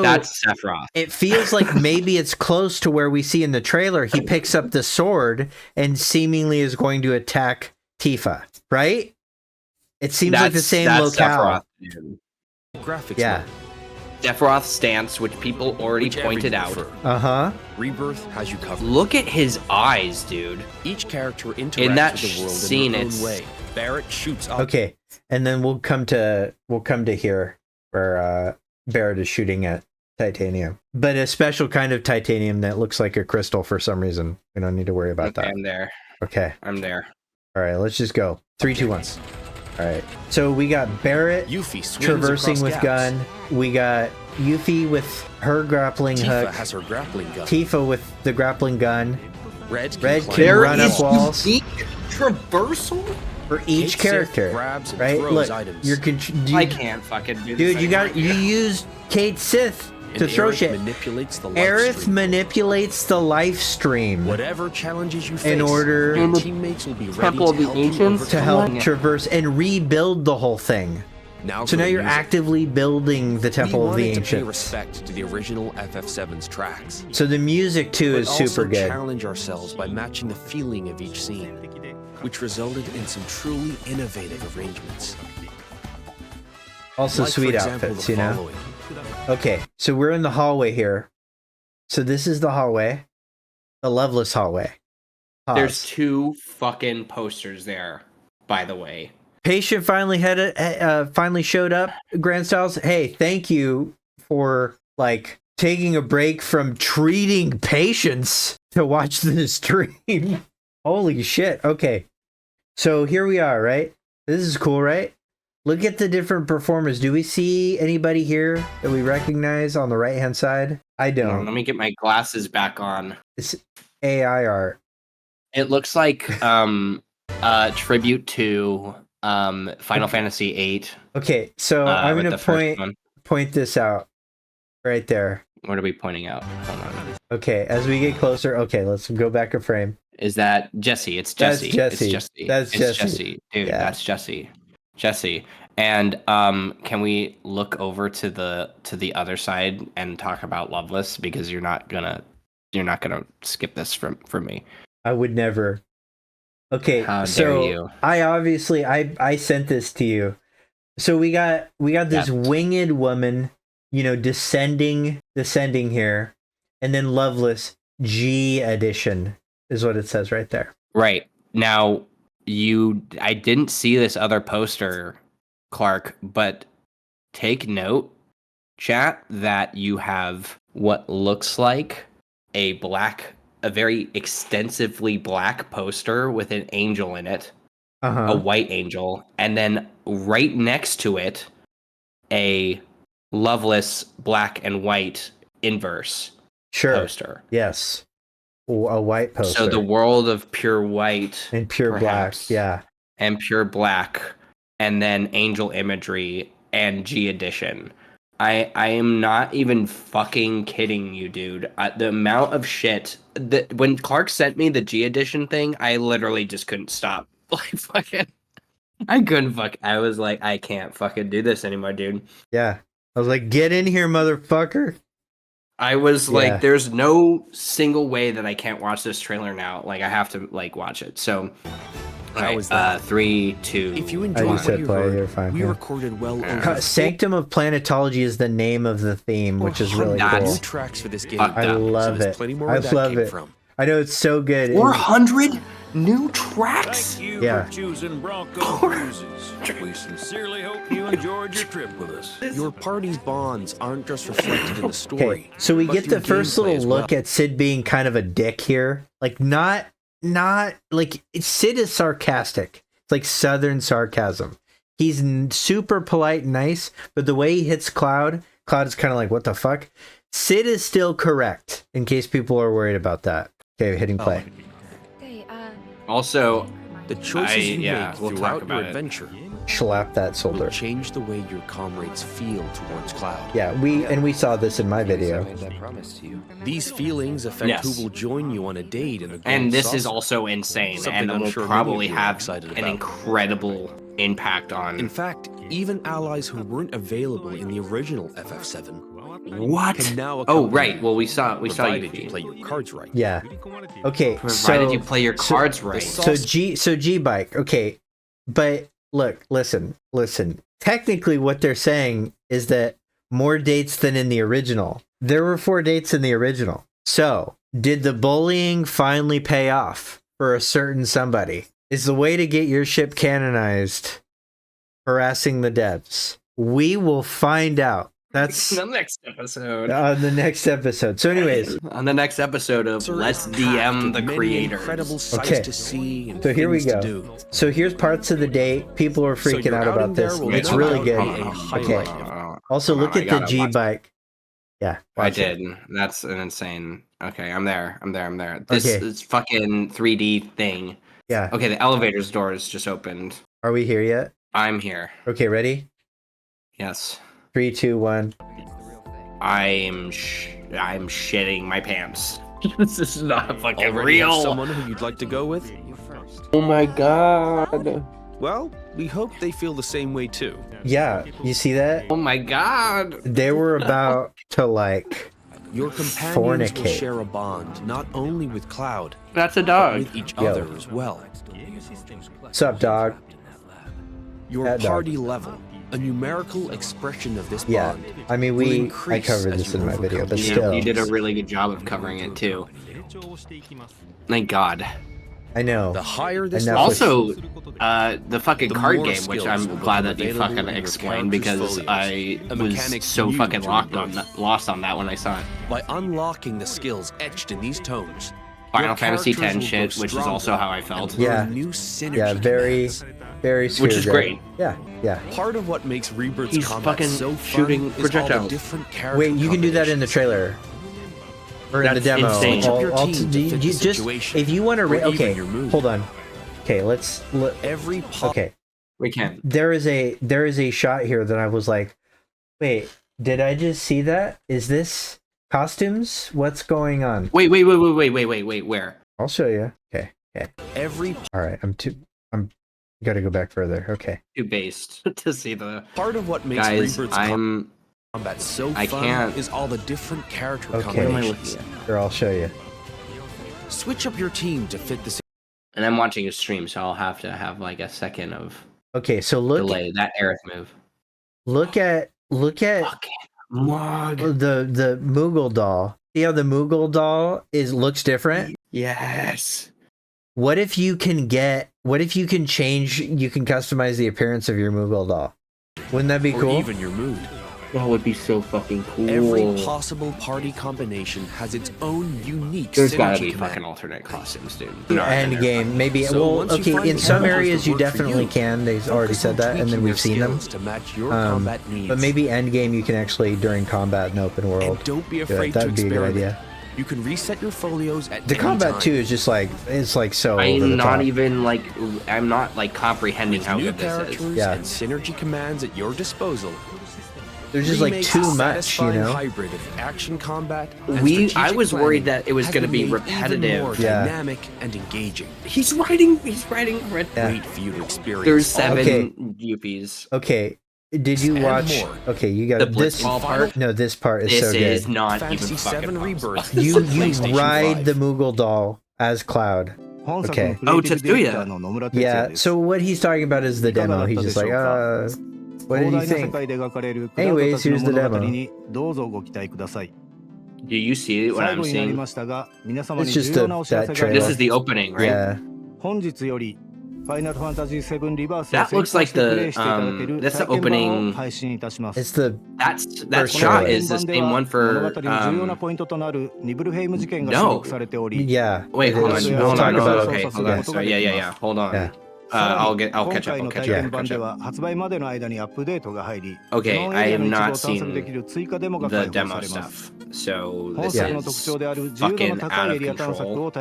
that's Sephiroth. It feels like maybe it's close to where we see in the trailer. He picks up the sword and seemingly is going to attack Tifa, right? It seems like the same locale. Graphics yeah. mode. Sephiroth's stance, which people already pointed out. Rebirth has you covered. Look at his eyes, dude. Each character interacts in that with the world scene, in their own way. Barrett shoots up. Okay, and then we'll come to here where Barrett is shooting at titanium, but a special kind of titanium that looks like a crystal for some reason. We don't need to worry about that. I'm there. Okay, I'm there. All right, let's just go. 3, 2, 1. All right, so we got Barrett traversing with gun. We got Yuffie with her grappling hook. Tifa has her grappling gun. Tifa with the grappling gun. Red can run up walls. Traversal for each character, right? Look, I can't fucking do this. Dude, you used Kate Sith to throw shit. Aerith manipulates the life stream. Whatever challenges you face, in order your teammates will be ready to help traverse and rebuild the whole thing. Now you're actively building the Temple of the Ancients. We wanted to pay respect to the original FF7's tracks. So the music too is super good. Challenge ourselves by matching the feeling of each scene, which resulted in some truly innovative arrangements. Also, sweet outfits, you know. Okay, so we're in the hallway here. So this is the hallway. The Loveless hallway. Pause. There's 2 fucking posters there, by the way. Patient finally finally showed up. Grand Styles, hey, thank you for like taking a break from treating patients to watch this stream. Holy shit. Okay. So here we are, right? This is cool, right? Look at the different performers. Do we see anybody here that we recognize on the right-hand side? I don't. Let me get my glasses back on. It's AI art. It looks like tribute to Final Fantasy VIII. Okay, so I'm going to point this out right there. What are we pointing out? Hold on. Okay, as we get closer, okay, let's go back a frame. Is that Jesse? It's Jesse. That's Jesse. It's Jesse. That's it's Jesse. Dude, Yeah. That's Jesse. Jesse. And can we look over to the other side and talk about Loveless, because you're not gonna skip this from me. I would never. Okay, How so dare you. I sent this to you. So we got this winged woman, descending here, and then Loveless G edition is what it says right there. Right. Now, I didn't see this other poster, Clark, but take note, chat, that you have what looks like a very extensively black poster with an angel in it, a white angel, and then right next to it, a Loveless black and white inverse poster. Yes. A white poster. So the world of pure white and pure perhaps, black, yeah. And pure black, and then angel imagery and G edition. I am not even fucking kidding you, dude. The amount of shit that when Clark sent me the G edition thing, I literally just couldn't stop. Like fucking, I couldn't fuck. I was like, I can't fucking do this anymore, dude. Yeah, I was like, get in here, motherfucker. I was like, there's no single way that I can't watch this trailer now. Like, I have to like watch it. So, How was that? 3, 2. If you enjoyed what you heard, we recorded well over Sanctum of Planetology is the name of the theme, which is really cool. new tracks for this game. I love it. Plenty more I where that love came it. from. I know it's so good. 400 new tracks. Thank you Yeah. for choosing Bronco Cruises. We sincerely hope you enjoyed your trip with us. Your party's bonds aren't just reflected in the story. Okay, so we but get the through first gameplay little as look well. at Sid being kind of a dick here. Like, not like Sid is sarcastic. It's like Southern sarcasm. He's super polite and nice, but the way he hits Cloud is kind of like, what the fuck? Sid is still correct, in case people are worried about that. Okay, hitting play. Also, The choices you make we'll talk throughout your about it. adventure Schlap that soldier. will change the way your comrades feel towards Cloud. Yeah, we saw this in my video. These feelings affect Yes. who will join you on a date in a And gold this is saucer. also insane, Something and I'm will sure many probably of you are have excited an about. incredible impact on. In fact, even allies who weren't available in the original FF7 What? can now Oh, accompany right. you, Well, we saw provided you Yuffie. play your cards right. Yeah. Okay, Provided so you play your cards right. G bike. Okay, but look, listen. Technically, what they're saying is that more dates than in the original. There were 4 dates in the original. So, did the bullying finally pay off for a certain somebody? Is the way to get your ship canonized harassing the devs? We will find out. That's the next episode. on the next episode. So, anyways, On the next episode of Let's DM the Creators. Incredible sights Okay. to see and So here we things go. to do. So here's parts of the date. People are So freaking your out outing about there this. will It's no really doubt good. be a highlight of Also, Hold look on, I at the gotta G watch it. bike. Yeah, I watch it. did. That's an insane. Okay, I'm there. This Okay. is fucking 3D thing. Yeah. Okay, the elevator's doors just opened. Are we here yet? I'm here. Okay, ready? Yes. 3, 2, 1. I'm shitting my pants. This is not fucking Already have real. someone who you'd like to go with? Oh my god. Well, we hope they feel the same way too. Yeah, you see that? Oh my god. They were about to like Your companions will fornicate. share a bond not only with Cloud, That's a but dog. with each Yo. other as well. What's up, dog? Your That dog. party level A numerical expression of this Yeah, bond. I mean, will I increase covered as this you in my video, overcome but the still. You did a really good job of covering it too. Thank God. I know. The higher this Enough level, Also, the fucking The card more game, which skills I'm will glad become that you available fucking in your explained character's because folios, I a was mechanic so new fucking to Rebirth. lost on that when I saw it. by unlocking the skills etched in these tones, Final your Fantasy characters X will shit, grow which is stronger also how I felt. and learn Yeah. new synergy Yeah, very, commands. very Which is sphere great. Yeah, yeah. Part of what makes Rebirth's He's combat fucking so fun shooting is all the projectiles. different character Wait, you can do that in the combinations. trailer. Or in the That's demo. insane. Switch up your team to you fit the just, situation, if you want to, or even okay, your mood. hold on. Okay, let's look. Every Okay, We can. there is a shot here that I was like, wait, did I just see that? Is this costumes? What's going on? Wait, where? I'll show you. Okay, okay. every All right, I'm gotta go back further. Okay. Too based to see the part of what makes guys. Rebirth's combat so I fun can't- is all the different character Okay. What am I combinations. looking at? Here, I'll show you. Switch up your team to fit the And I'm watching a stream, so I'll have to have like a second of Okay, so look delay. That Aerith move. look at Fucking mug. the Moogle doll. See how the Moogle doll looks different? Yes. What if you can change, you can customize the appearance of your Moogle doll? Wouldn't that be or cool? even your mood. That would be so fucking cool. Every possible party combination has its own unique There's gotta synergy be command. fucking alternate costumes, dude. End game, maybe. So Well, once you okay, find in the some combos areas that you work for definitely you, can. They've already focus said on that, and then tweaking we've your seen them. skills to match your combat needs. But maybe end game you can actually, during combat in open world, And don't be do it. afraid to That'd be a good experiment. idea. You can reset your folios at The any combat time. too is just like, it's like so over I'm the not top. even like I'm not like comprehending With how new good this characters is. Yeah. and synergy commands at your disposal. There's just like Remakes too a much, you satisfying know? hybrid of action combat. and I strategic was worried planning that it was has gonna been be made repetitive. Even more Yeah. dynamic and engaging. He's writing red. Yeah. Wait for you to experience. There's all 7 Okay. Yuppies. Okay, did you And watch? more. Okay, you got The this Blitzball part? No, this part is This so is good. not Fantasy even fucking VII possible. Rebirth. You PlayStation ride 5. the Moogle doll as Cloud. Okay. Oh, Tetsuya. Yeah. So what he's talking about is the demo. He's just like, what did you think? Anyways, here's the demo. Do you see what I'm seeing? It's just that trailer. This is the opening, right? Yeah. That looks like the that's the opening. It's the That First shot trailer. is the same one for no. yeah. Wait, it hold is. on. We'll Hold talk on. about Okay, it. hold on. Sorry, yeah. Hold on. Yeah. I'll catch up. Okay, I have not seen the demo stuff, so this is fucking out of control.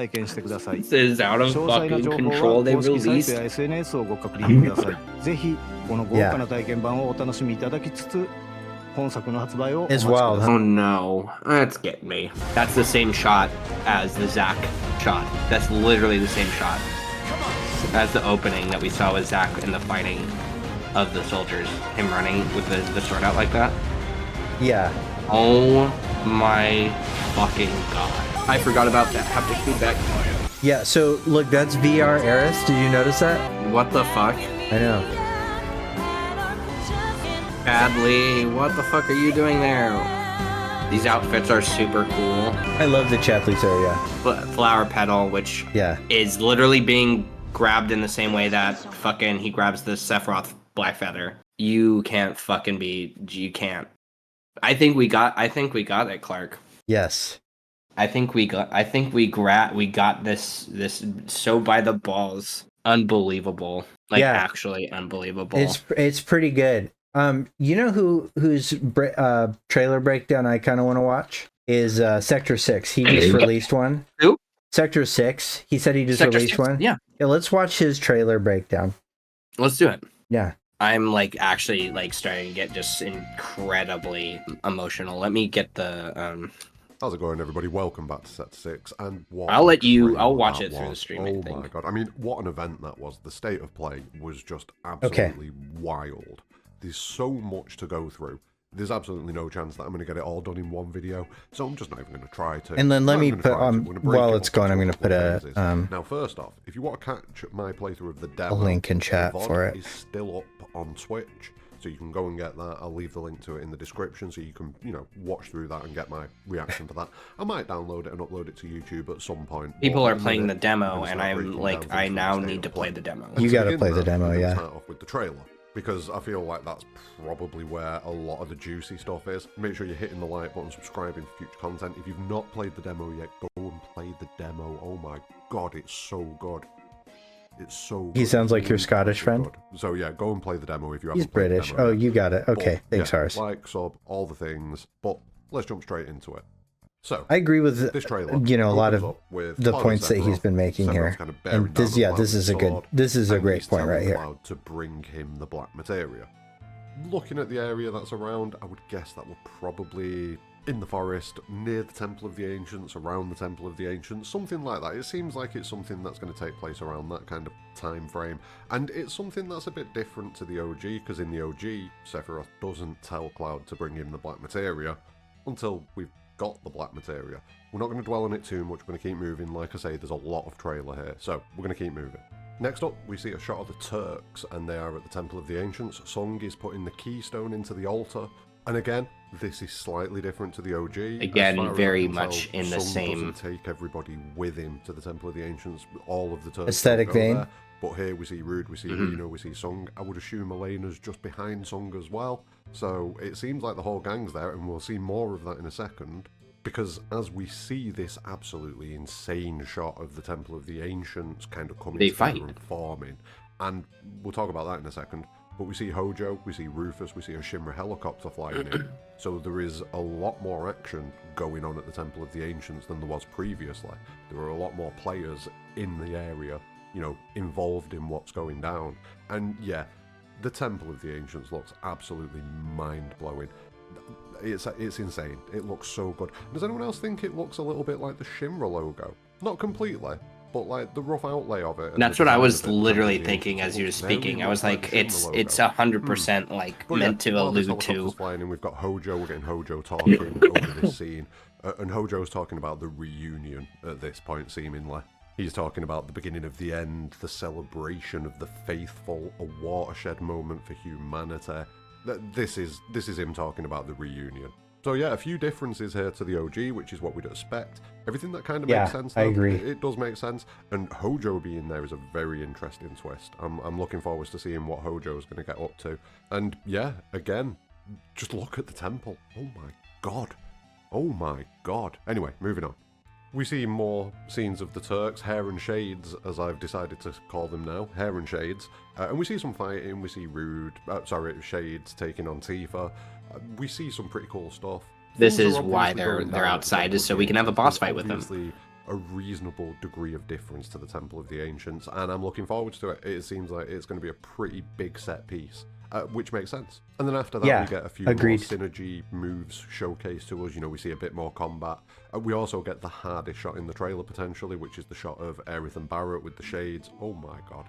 This is out of fucking control. They released. It's wild, huh? Oh no, that's getting me. That's the same shot as the Zack shot. That's literally the same shot. That's the opening that we saw with Zack in the fighting of the soldiers. Him running with the sword out like that. Yeah. Oh my fucking god. I forgot about that haptic feedback. Yeah, so look, that's VR Aerith. Did you notice that? What the fuck? I know. Badly, what the fuck are you doing there? These outfits are super cool. I love the Chapley's area. Flower petal, which Yeah. is literally being grabbed in the same way that fucking he grabs the Sephiroth black feather. You can't fucking be. You can't. I think we got it, Clark. Yes. I think we got this so by the balls. Unbelievable. Like Yeah. actually unbelievable. It's pretty good. You know whose trailer breakdown I kind of want to watch is Sector 6. He just released one. Who? Sector 6. He said he just Sector released 6? one. Yeah. Yeah, let's watch his trailer breakdown. Let's do it. Yeah. I'm like actually like starting to get just incredibly emotional. Let me get the How's it going, everybody? Welcome back to Set 6. And what I'll watch that it through the stream, I Oh think. my god. I mean, what an event that was. The state of play was just absolutely wild. There's so much to go through. There's absolutely no chance that I'm going to get it all done in one video, so I'm just not even going to try to. And then let I'm me gonna put try to. I'm gonna break while it it's up going, into I'm going a to put couple a of phases. Now, first off, if you want to catch my playthrough of the demo, link in chat the VOD for it. is still up on Twitch. So you can go and get that. I'll leave the link to it in the description so you can, you know, watch through that and get my reaction to that. I might download it and upload it to YouTube at some point. People are playing the demo, and I'm like, I now need to play the demo. You gotta play the demo, yeah. Start off with the trailer, because I feel like that's probably where a lot of the juicy stuff is. Make sure you're hitting the like button, subscribing for future content. If you've not played the demo yet, go and play the demo. Oh my god, it's so good. It's so good. He sounds like your Scottish friend. Good. So yeah, go and play the demo if you haven't He's played British. the demo Oh, yet. you got it. Okay, But, thanks, yeah, Harris. like, sub, all the things. But let's jump straight into it. So I agree with this trailer, you know, a lot of opens up with the Cloud points that Sephiroth. he's been making Sephiroth's here, kind of bearing and down this, on yeah, Cloud this is a with good, sword, this is a and great he's point right telling here. Cloud to bring him the black materia. Looking at the area that's around, I would guess that will probably in the forest, near the Temple of the Ancients, around the Temple of the Ancients, something like that. It seems like it's something that's going to take place around that kind of time frame, and it's something that's a bit different to the OG, because in the OG, Sephiroth doesn't tell Cloud to bring him the black materia until we've got the black materia. We're not going to dwell on it too much, we're going to keep moving. Like I say, there's a lot of trailer here, so we're going to keep moving. Next up, we see a shot of the Turks, and they are at the Temple of the Ancients. Sung is putting the keystone into the altar, and again, this is slightly different to the OG. Again, very much in the Sung same... doesn't take everybody with him to the Temple of the Ancients. All of the Turks aesthetic don't go vein. there. But here we see Rude, we see Reno, we see Sung. I would assume Elena's just behind Sung as well. So it seems like the whole gang's there, and we'll see more of that in a second. Because as we see this absolutely insane shot of the Temple of the Ancients kind of coming together and forming, and we'll talk about that in a second, but we see Hojo, we see Rufus, we see a Shinra helicopter flying in, so there is a lot more action going on at the Temple of the Ancients than there was previously. There are a lot more players in the area, you know, involved in what's going down, and yeah, the Temple of the Ancients looks absolutely mind-blowing. It's insane. It looks so good. Does anyone else think it looks a little bit like the Shinra logo? Not completely, but like the rough outlay of it. That's what I was literally thinking as you were speaking. I was like, it's 100% like meant to allude to. Flying in, we've got Hojo. We're getting Hojo talking over this scene, and Hojo's talking about the reunion at this point, seemingly. He's talking about the beginning of the end, the celebration of the faithful, a watershed moment for humanity. This is him talking about the reunion. So yeah, a few differences here to the OG, which is what we'd expect. Everything that kind of makes sense, though. I agree. It does make sense. And Hojo being there is a very interesting twist. I'm looking forward to seeing what Hojo's going to get up to. And yeah, again, just look at the temple. Oh my god. Oh my god. Anyway, moving on. We see more scenes of the Turks, Hair and Shades, as I've decided to call them now, Hair and Shades. And we see some fighting, we see Shades taking on Tifa. We see some pretty cool stuff. This is why they're outside, is so we can have a boss fight with them. Obviously, a reasonable degree of difference to the Temple of the Ancients, and I'm looking forward to it. It seems like it's going to be a pretty big set piece. Which makes sense. And then after that, we get a few more synergy moves showcased to us. You know, we see a bit more combat. We also get the hardest shot in the trailer, potentially, which is the shot of Aerith and Barrett with the shades. Oh my god.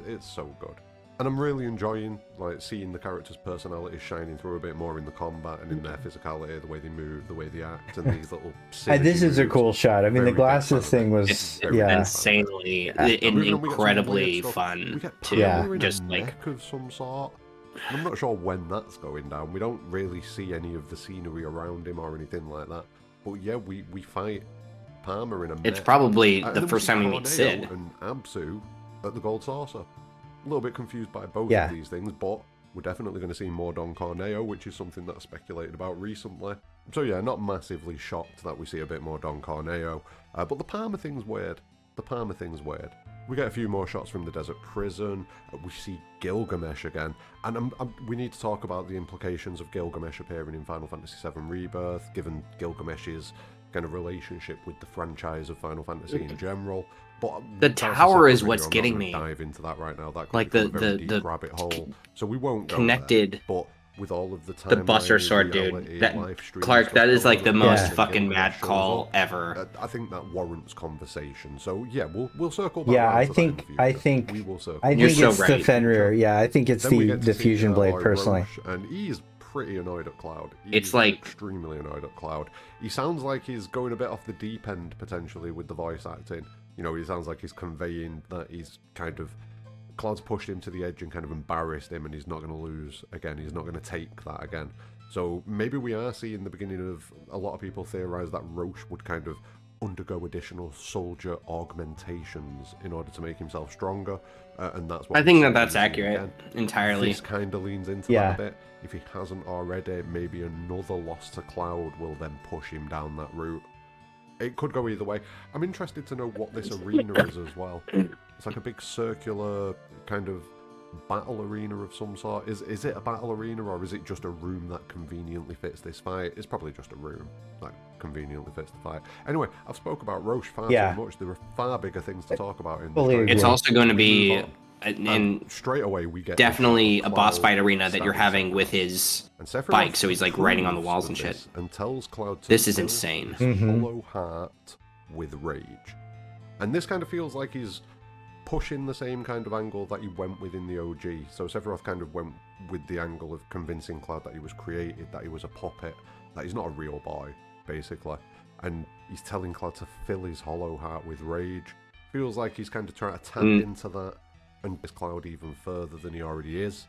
It's so good. And I'm really enjoying, like, seeing the characters' personalities shining through a bit more in the combat and in their physicality, the way they move, the way they act, and these little this is a cool shot. I mean, the glasses thing was, insanely, incredibly fun, too. Yeah. Just like... neck of some sort. I'm not sure when that's going down. We don't really see any of the scenery around him or anything like that. But yeah, we fight Palmer in a mech. It's probably the first time we meet Sid. And Absu at the Gold Saucer. A little bit confused by both of these things, but we're definitely going to see more Don Corneo, which is something that's speculated about recently. So yeah, not massively shocked that we see a bit more Don Corneo. But the Palmer thing's weird. We get a few more shots from the desert prison. We see Gilgamesh again. And we need to talk about the implications of Gilgamesh appearing in Final Fantasy VII Rebirth, given Gilgamesh's kind of relationship with the franchise of Final Fantasy in general. But the tower is what's getting me. Dive into that right now. That could like be a very deep rabbit hole. So we won't go connected. There, but with all of the Buster Sword, dude. That Clark, that is like the most fucking mad call ever. I think that warrants conversation. So yeah, we'll circle back. Yeah, I think we will circle. I think it's the Fenrir. Yeah, I think it's the Fusion Blade personally. And he's pretty annoyed at Cloud. It's like extremely annoyed at Cloud. He sounds like he's going a bit off the deep end potentially with the voice acting. You know, he sounds like he's conveying that he's kind of Cloud's pushed him to the edge and kind of embarrassed him, and he's not going to lose again. He's not going to take that again. So maybe we are seeing the beginning of a lot of people theorize that Roche would kind of undergo additional soldier augmentations in order to make himself stronger, and that's what I think that's accurate entirely. This kind of leans into that a bit. If he hasn't already, maybe another loss to Cloud will then push him down that route. It could go either way. I'm interested to know what this arena is as well. It's like a big circular kind of battle arena of some sort. Is it a battle arena, or is it just a room that conveniently fits this fight? It's probably just a room that conveniently fits the fight. Anyway, I've spoke about Roche far too much. There are far bigger things to talk about in this. It's also going to be and straight away we get definitely a boss fight arena that you're having with his bike, so he's like riding on the walls and shit. And tells Cloud to this is insane. Hollow heart with rage, and this kind of feels like he's pushing the same kind of angle that he went with in the OG. So Sephiroth kind of went with the angle of convincing Cloud that he was created, that he was a puppet, that he's not a real boy, basically. And he's telling Cloud to fill his hollow heart with rage. Feels like he's kind of trying to tap into that and push Cloud even further than he already is,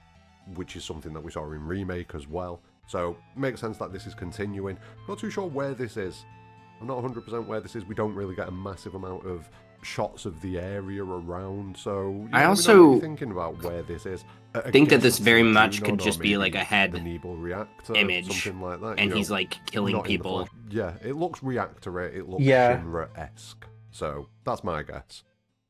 which is something that we saw in Remake as well. So makes sense that this is continuing. Not too sure where this is. I'm not 100% where this is. We don't really get a massive amount of shots of the area around, so I also thinking about where this is. Think that this very much could just be like a head reactor, image, something like that, and he's like killing people. Yeah, it looks reactor-y, it looks Shinra-esque, so that's my guess.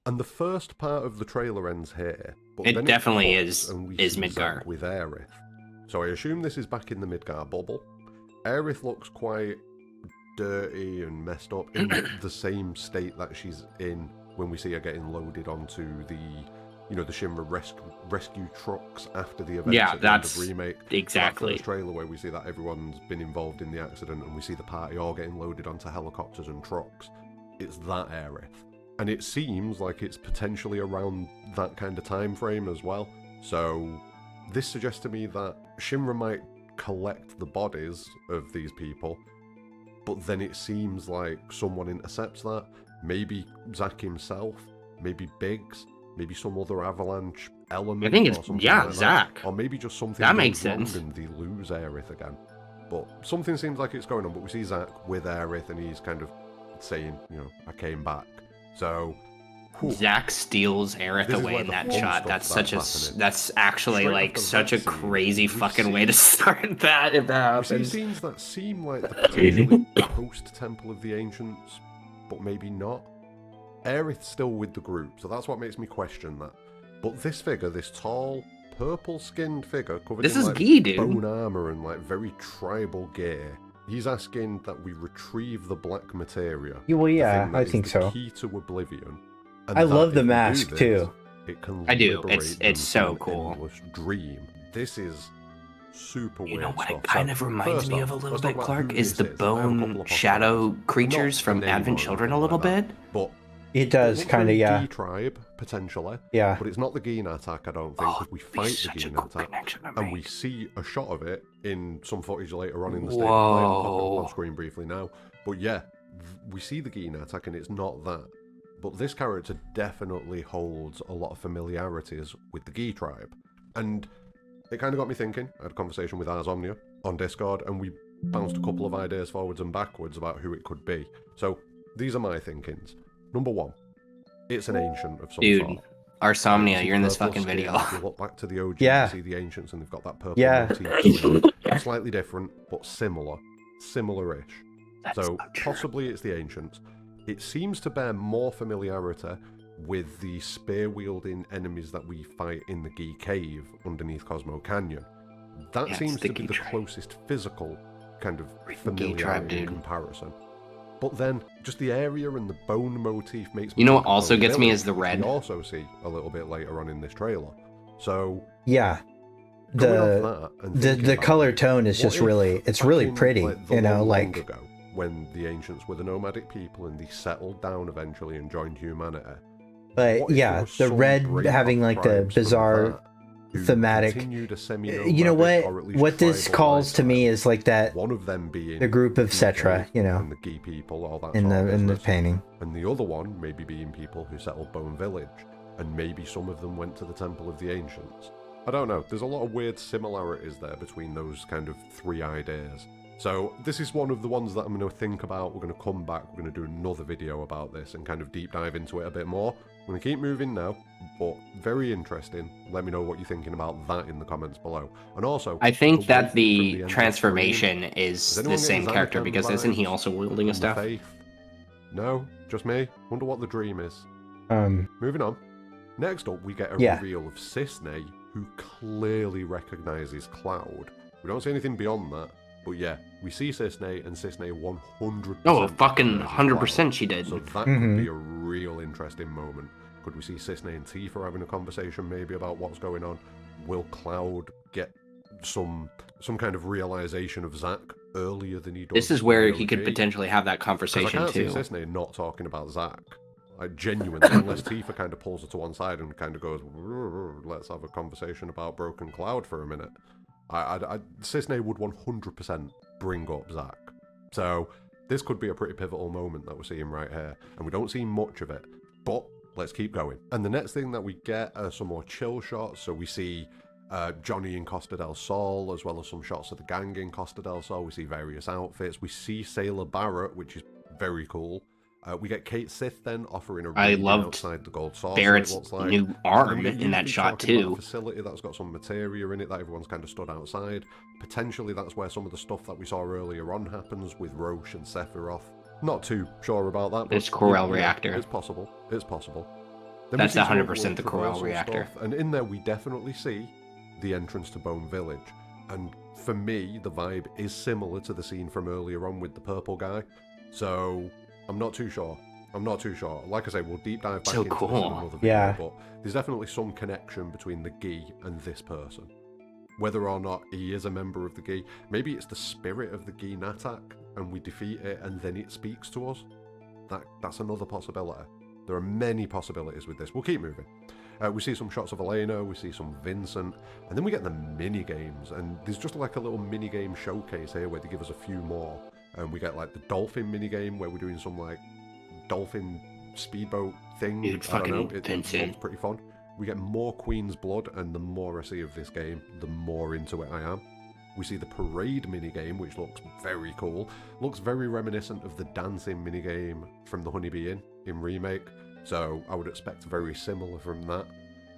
And the first part of the trailer ends here, but it then definitely is Midgar Zack with Aerith. So I assume this is back in the Midgar bubble. Aerith looks quite dirty and messed up in the same state that she's in when we see her getting loaded onto the, you know, the Shinra rescue trucks after the events at the end of Remake. Exactly. That first trailer where we see that everyone's been involved in the accident and we see the party all getting loaded onto helicopters and trucks. It's that Aerith. And it seems like it's potentially around that kind of time frame as well. So this suggests to me that Shinra might collect the bodies of these people, but then it seems like someone intercepts that. Maybe Zack himself, maybe Biggs, maybe some other Avalanche element. I think it's, like Zack. Or maybe just something that makes sense. And they lose Aerith again. But something seems like it's going on, but we see Zack with Aerith and he's kind of saying, you know, I came back. So Zack steals Aerith away in that shot. That's such a that's actually like such a crazy fucking way to start that if that happens. We see scenes that seem like the potentially post-Temple of the Ancients, but maybe not. Aerith's still with the group, so that's what makes me question that. But this figure, this tall, purple-skinned figure covered in like dude. Bone armor and like very tribal gear, he's asking that we retrieve the black materia. Well, yeah, I think so. The key to Oblivion. And I love the mask too. It can I do. It's so cool. Dream. This is super weird. You know what stuff. it kind of reminds me of a little bit, Clark, is the bone shadow creatures from Advent Children a little bit. But it does kind of, yeah. Gi tribe potentially. Yeah. But it's not the Gene attack, I don't think. Because we fight the Gene attack, and we see a shot of it in some footage later on in the state. I'll pop screen briefly now. But yeah, we see the Gene attack, and it's not that. But this character definitely holds a lot of familiarities with the Gi tribe. And it kind of got me thinking. I had a conversation with Ars Omnia on Discord, and we bounced a couple of ideas forwards and backwards about who it could be. So these are my thinkings. Number one, it's an ancient of some sort. Ars Omnia, you're in this fucking video. If you look back to the OG, yeah. You see the ancients, and they've got that purple motif. Slightly different, but similar-ish. So possibly it's the ancients. It seems to bear more familiarity with the spear-wielding enemies that we fight in the Gi Cave underneath Cosmo Canyon. That seems to be the closest physical kind of familiarity in comparison. But then, just the area and the bone motif makes me... You know what also gets me is the red. We also see a little bit later on in this trailer. So... Yeah. The color tone is just really... It's really pretty, you know, like... Ago, when the ancients were the nomadic people and they settled down eventually and joined humanity. But yeah, the red having like the bizarre thematic. You know what this calls to me is like that. One of them being the group of Cetra, you know, and the Gi people, all that in the painting, and the other one maybe being people who settled Bone Village. and maybe some of them went to the Temple of the Ancients. I don't know, there's a lot of weird similarities there between those kind of three ideas. So this is one of the ones that I'm going to think about. We're going to come back, we're going to do another video about this and kind of deep dive into it a bit more. I'm going to keep moving now, but very interesting. Let me know what you're thinking about that in the comments below. And also, I think that the transformation is the same character, because isn't he also wielding a staff? No, just me. Wonder what the dream is. Moving on. Next up, we get a reveal of Cissnei, who clearly recognizes Cloud. We don't see anything beyond that, but yeah, we see Cissnei, and Cissnei 100%. Oh, fucking 100% she did. So that could be a real interesting moment. Could we see Cissnei and Tifa having a conversation maybe about what's going on? Will Cloud get some kind of realization of Zack earlier than he does? This is where he could potentially have that conversation too. I can't see Cissnei not talking about Zack. Like, genuinely, unless Tifa kind of pulls her to one side and kind of goes, let's have a conversation about Broken Cloud for a minute. Cissnei would 100% bring up Zack. So this could be a pretty pivotal moment that we're seeing right here, and we don't see much of it, but let's keep going. And the next thing that we get are some more chill shots. So we see Johnny in Costa del Sol, as well as some shots of the gang in Costa del Sol. We see various outfits. We see Sailor Barrett, which is very cool. We get Kate Sith then offering a reading outside the gold saucer. Barrett's new arm in that shot too. A facility that's got some materia in it that everyone's kind of stood outside. Potentially that's where some of the stuff that we saw earlier on happens with Roche and Sephiroth. Not too sure about that. But it's Corel reactor. It's possible. It's possible. Then that's 100% the Corel reactor. And in there we definitely see the entrance to Bone Village. And for me, the vibe is similar to the scene from earlier on with the purple guy. So I'm not too sure. Like I say, we'll deep dive back into this in another video, but there's definitely some connection between the Gi and this person. Whether or not he is a member of the Gi, maybe it's the spirit of the Gi Natak, and we defeat it and then it speaks to us. That's another possibility. There are many possibilities with this. We'll keep moving. We see some shots of Elena, we see some Vincent, and then we get the mini games, and there's just like a little mini game showcase here where they give us a few more. And we get like the dolphin mini game where we're doing some like dolphin speedboat thing. Dude, I don't know, it looks pretty fun. We get more Queen's Blood, and the more I see of this game, the more into it I am. We see the parade minigame, which looks very cool. Looks very reminiscent of the dancing minigame from the Honeybee Inn in Remake, so I would expect very similar from that.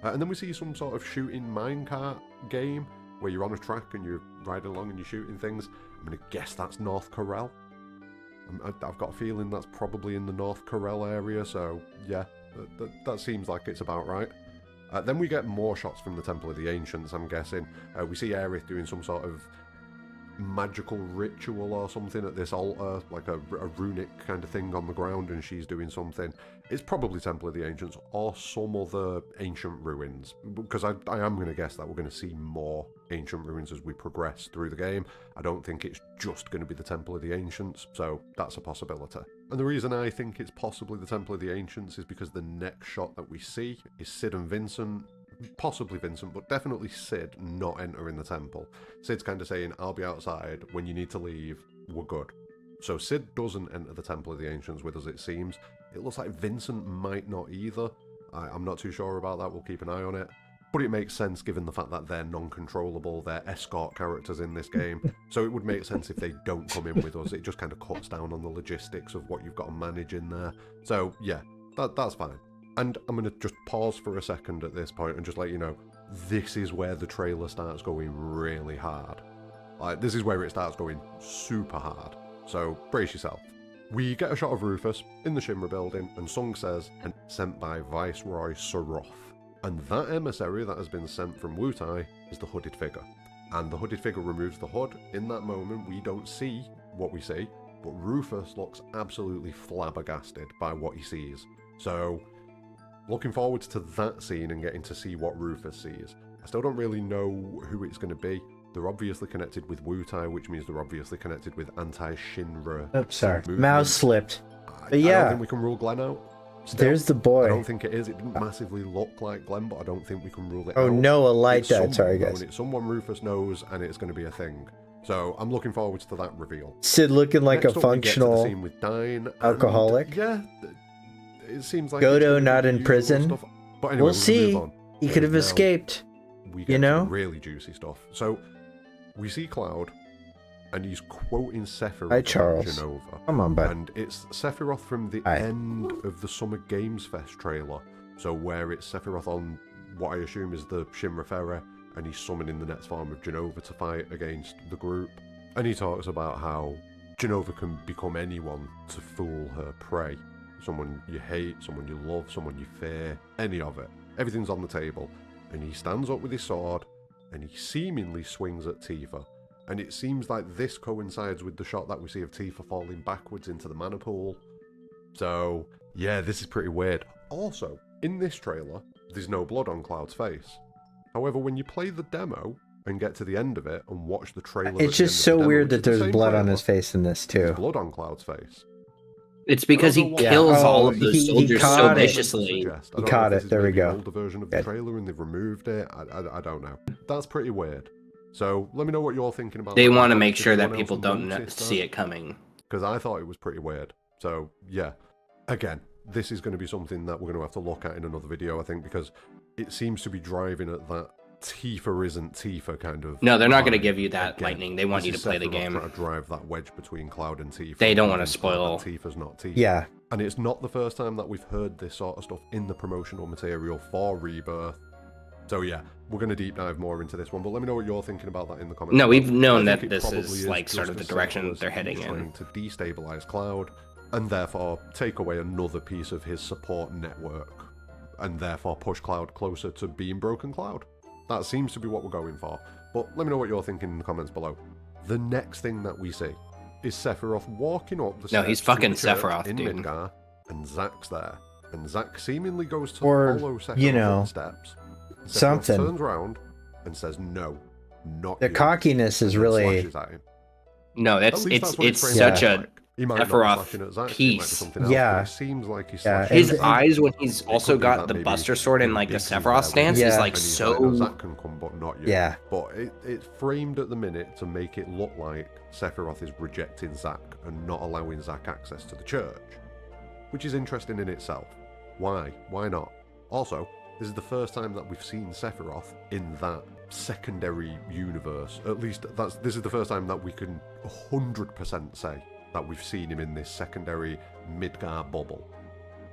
And then we see some sort of shooting minecart game where you're on a track and you're riding along and you're shooting things. I'm going to guess that's North Corel. I've got a feeling that's probably in the North Corel area, so yeah, that seems like it's about right. Then we get more shots from the Temple of the Ancients, I'm guessing. We see Aerith doing some sort of magical ritual or something at this altar, like a runic kind of thing on the ground, and she's doing something. It's probably Temple of the Ancients or some other ancient ruins, because I am going to guess that we're going to see more ancient ruins as we progress through the game. I don't think it's just going to be the Temple of the Ancients, so that's a possibility. And the reason I think it's possibly the Temple of the Ancients is because the next shot that we see is Cid and Vincent, possibly Vincent, but definitely Cid not entering the temple. Cid's kind of saying, I'll be outside, when you need to leave, we're good. So Cid doesn't enter the Temple of the Ancients with us, it seems. It looks like Vincent might not either. I'm not too sure about that, we'll keep an eye on it. But it makes sense given the fact that they're non-controllable, they're escort characters in this game. So it would make sense if they don't come in with us. It just kind of cuts down on the logistics of what you've got to manage in there. So yeah, that's fine. And I'm going to just pause for a second at this point and just let you know, this is where the trailer starts going really hard. Like, this is where it starts going super hard. So brace yourself. We get a shot of Rufus in the Shinra building, and Sung says, and sent by Viceroy Saroth. And that emissary that has been sent from Wutai is the hooded figure. And the hooded figure removes the hood. In that moment, we don't see what we see, but Rufus looks absolutely flabbergasted by what he sees. So, looking forward to that scene and getting to see what Rufus sees. I still don't really know who it's going to be. They're obviously connected with Wutai, which means they're obviously connected with anti-Shinra. Oh, sorry. Mouse slipped. But yeah. I don't think we can rule Glenn out. Still, there's the boy. I don't think it is. It didn't massively look like Glenn, but I don't think we can rule it out. Oh, Noah liked that. Sorry, guys. guys. Someone Rufus knows, and it's going to be a thing. So I'm looking forward to that reveal. Sid looking like Next a functional scene with Dine, alcoholic. Yeah, it seems like Godo not in prison. Stuff, But anyway, we'll see. Move on. He could have Now escaped. we get You know? to the really juicy stuff. So we see Cloud, and he's quoting Sephiroth. Hi, Charles. Jenova. Come on, bud. And it's Sephiroth from the Hi. end of the Summer Games Fest trailer. So where it's Sephiroth on what I assume is the Shinra Ferry, and he's summoning the next form of Jenova to fight against the group. And he talks about how Jenova can become anyone to fool her prey. Someone you hate, someone you love, someone you fear, any of it. Everything's on the table. And he stands up with his sword, and he seemingly swings at Tifa. And it seems like this coincides with the shot that we see of Tifa falling backwards into the mana pool. So, yeah, this is pretty weird. Also, in this trailer, there's no blood on Cloud's face. However, when you play the demo and get to the end of it and watch the trailer... It's just so weird that there's blood on his face in this, too. There's blood on Cloud's face. It's because he kills all of those soldiers so viciously. He caught it. There we go. Older version of the trailer and they've removed it. I don't know. That's pretty weird. So let me know what you're thinking about. They want to make sure that people don't see it coming. Because I thought it was pretty weird. So yeah, again, this is going to be something that we're going to have to look at in another video, I think, because it seems to be driving at that Tifa isn't Tifa kind of... No, they're not going to give you that, Lightning. They want you to play the game. Trying to drive that wedge between Cloud and Tifa. They don't want to spoil... Tifa's not Tifa. Yeah. And it's not the first time that we've heard this sort of stuff in the promotional material for Rebirth. So yeah, we're going to deep dive more into this one, but let me know what you're thinking about that in the comments. No, we've known that this is like sort of the direction they're heading in. Trying to destabilize Cloud, and therefore take away another piece of his support network, and therefore push Cloud closer to being Broken Cloud. That seems to be what we're going for. But let me know what you're thinking in the comments below. The next thing that we see is Sephiroth walking up the steps. No, he's fucking to the church Sephiroth, in dude. Midgar, and Zack's there. And Zack seemingly goes to follow Sephiroth's steps. Sephiroth something. turns around and says, "No, not the you." cockiness is really... No, it's such a Sephiroth piece. Yeah, it seems like he's his eyes when he's also got the Buster Sword and like the Sephiroth stance is like so. Zack can come, but not you. Yeah, but it's framed at the minute to make it look like Sephiroth is rejecting Zack and not allowing Zack access to the church, which is interesting in itself. Why? Why not? Also, this is the first time that we've seen Sephiroth in that secondary universe. At least this is the first time that we can 100% say that we've seen him in this secondary Midgar bubble.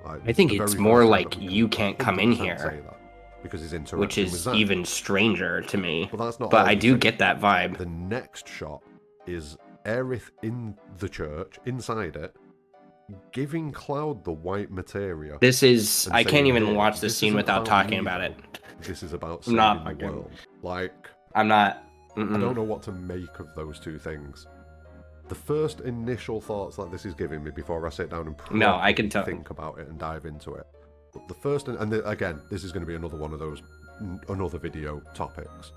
I think it's more like you can't come in here, because he's interacting which is with Zack. even stranger to me. But that's not. But I do get that vibe. The next shot is Aerith in the church, inside it, giving Cloud the white materia. This is... I can't even watch this scene without talking about it. This is about saving the world. Like... I'm not... I don't know what to make of those two things. The first initial thoughts that this is giving me before I sit down and I can think about it and dive into it. But the first... again, this is going to be another one of those... another video topics.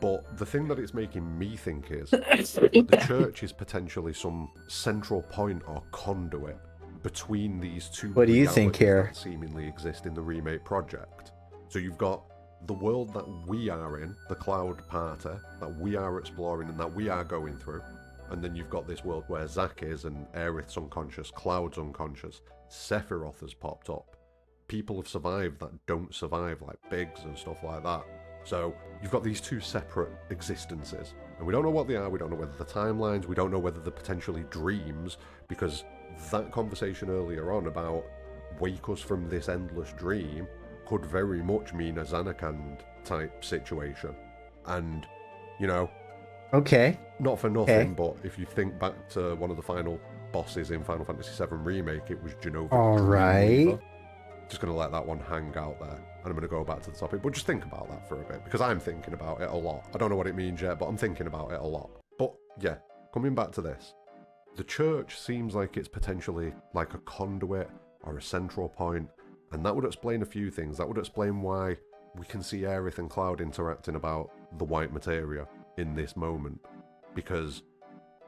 But the thing that it's making me think is the church is potentially some central point or conduit between these two. What do you think here? That seemingly exist in the remake project. So you've got the world that we are in, the Cloud Party, that we are exploring and that we are going through. And then you've got this world where Zack is and Aerith's unconscious, Cloud's unconscious, Sephiroth has popped up. People have survived that don't survive, like Biggs and stuff like that. So you've got these two separate existences, and we don't know what they are, we don't know whether they're timelines, we don't know whether they're potentially dreams, because that conversation earlier on about wake us from this endless dream could very much mean a Zanarkand type situation. And, you know, okay, not for nothing, but if you think back to one of the final bosses in Final Fantasy VII Remake, it was Jenova. Alright. Just going to let that one hang out there. And I'm going to go back to the topic, but just think about that for a bit, because I'm thinking about it a lot. I don't know what it means yet, but I'm thinking about it a lot. But yeah, coming back to this, the church seems like it's potentially like a conduit or a central point, and that would explain a few things. That would explain why we can see Aerith and Cloud interacting about the white materia in this moment, because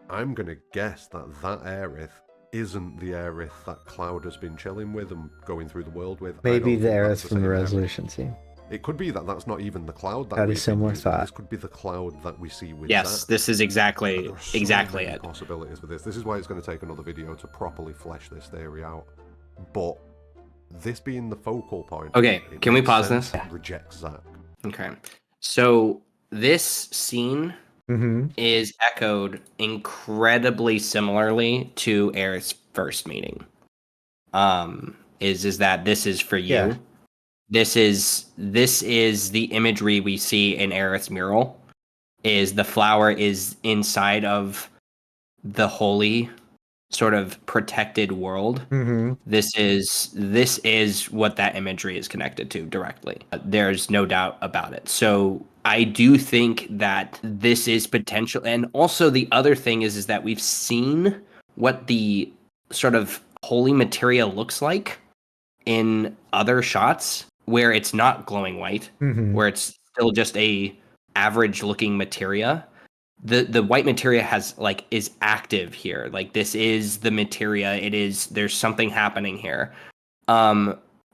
I'm going to guess that Aerith isn't the Aerith that Cloud has been chilling with and going through the world with. Maybe the Aerith from the resolution scene. It could be that that's not even the Cloud that had a similar thought. This could be the Cloud that we see with Yes, Zack. this is exactly it. Possibilities with this. This is why it's going to take another video to properly flesh this theory out. But This being the focal point. Okay, can we pause this? Rejects Zack. Okay. So this scene Mm-hmm. is echoed incredibly similarly to Aerith's first meeting. Is that this is for you. Yeah. This is the imagery we see in Aerith's mural. Is the flower is inside of the holy sort of protected world. Mm-hmm. This is what that imagery is connected to directly. There's no doubt about it. So I do think that this is potential. And also the other thing is that we've seen what the sort of holy materia looks like in other shots where it's not glowing white, Mm-hmm. where it's still just a average looking materia. The white materia is active here. Like, this is the materia. There's something happening here.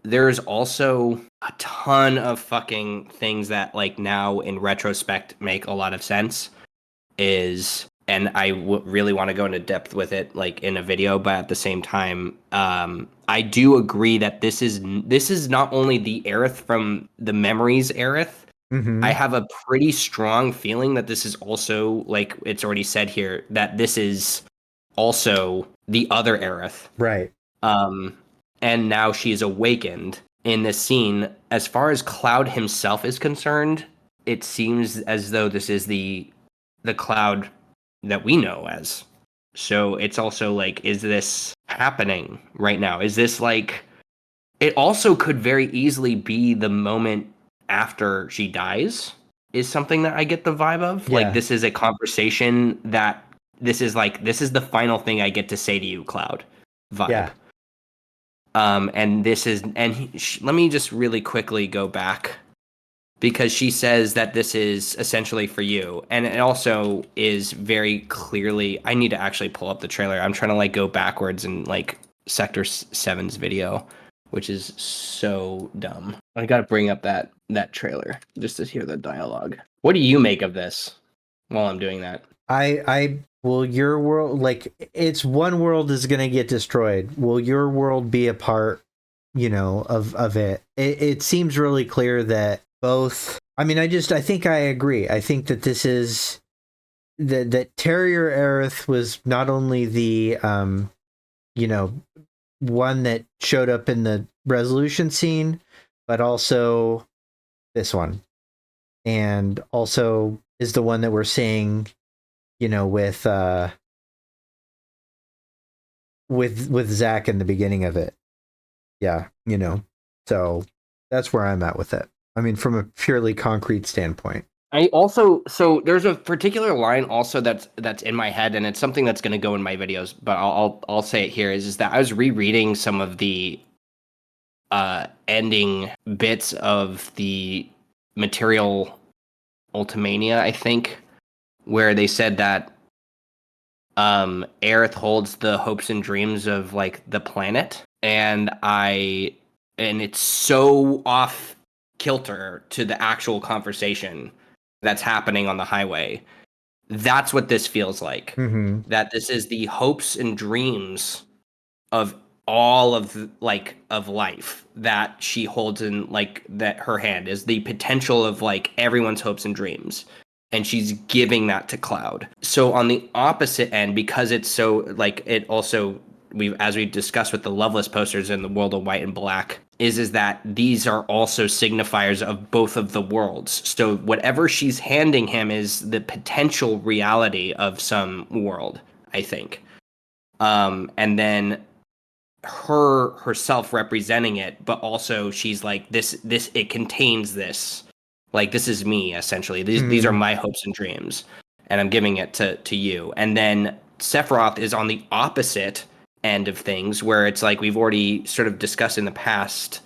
There's also a ton of fucking things that, like, now in retrospect make a lot of sense. And I really want to go into depth with it, like, in a video, but at the same time, I do agree that this is not only the Aerith from the Memories Aerith. Mm-hmm. I have a pretty strong feeling that this is also, like it's already said here, that this is also the other Aerith. Right. And now she's awakened in this scene. As far as Cloud himself is concerned, it seems as though this is the Cloud that we know as. So it's also like, is this happening right now? Is this like... It also could very easily be the moment after she dies, is something that I get the vibe of. Yeah. Like, this is a conversation that this is the final thing I get to say to you, Cloud vibe. Yeah. And this is, let me just really quickly go back, because she says that this is essentially for you. And it also is very clearly, I need to actually pull up the trailer. I'm trying to, like, go backwards in, like, Sector 7's video, which is so dumb. I gotta bring up that trailer just to hear the dialogue. What do you make of this while I'm doing that? Will your world, like, it's one world is gonna get destroyed. Will your world be a part, of it? It seems really clear that both. I mean, I think I agree. I think that this is that Terrier Aerith was not only the one that showed up in the resolution scene, but also this one, and also is the one that we're seeing, with Zack in the beginning of it. Yeah, so that's where I'm at with it. I mean, from a purely concrete standpoint. So there's a particular line also that's in my head, and it's something that's going to go in my videos, but I'll say it here, is that I was rereading some of the ending bits of the Material Ultimania, I think, where they said that Aerith holds the hopes and dreams of, like, the planet, and it's so off kilter to the actual conversation that's happening on the highway. That's what this feels like. Mm-hmm. That this is the hopes and dreams of all of life that she holds in, like, that her hand is the potential of, like, everyone's hopes and dreams, and she's giving that to Cloud. So on the opposite end, because it's so, like, it also, as we've discussed with the Loveless posters in the world of White and Black, is that these are also signifiers of both of the worlds. So whatever she's handing him is the potential reality of some world, I think. And then herself representing it, but also she's like, this it contains this. Like, this is me, essentially. These are my hopes and dreams, and I'm giving it to you. And then Sephiroth is on the opposite end of things, where it's like we've already sort of discussed in the past,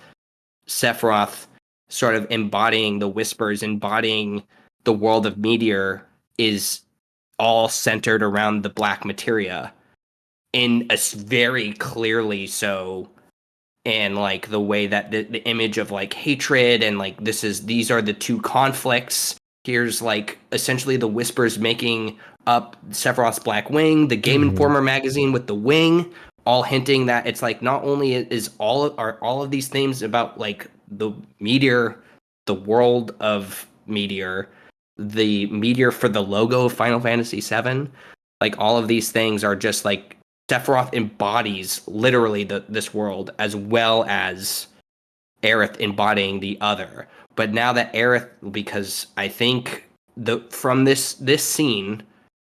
Sephiroth sort of embodying the Whispers, embodying the world of Meteor, is all centered around the black materia, in a very clearly so, and, like, the way that the image of, like, hatred, and, like, these are the two conflicts. Here's, like, essentially the Whispers making up Sephiroth's Black Wing, the Game Informer magazine with the wing, all hinting that it's like not only is all of these things about like the meteor, the world of meteor, the meteor for the logo of Final Fantasy VII, like all of these things are just like Sephiroth embodies literally this world as well as Aerith embodying the other. But now that Aerith, because I think from this scene,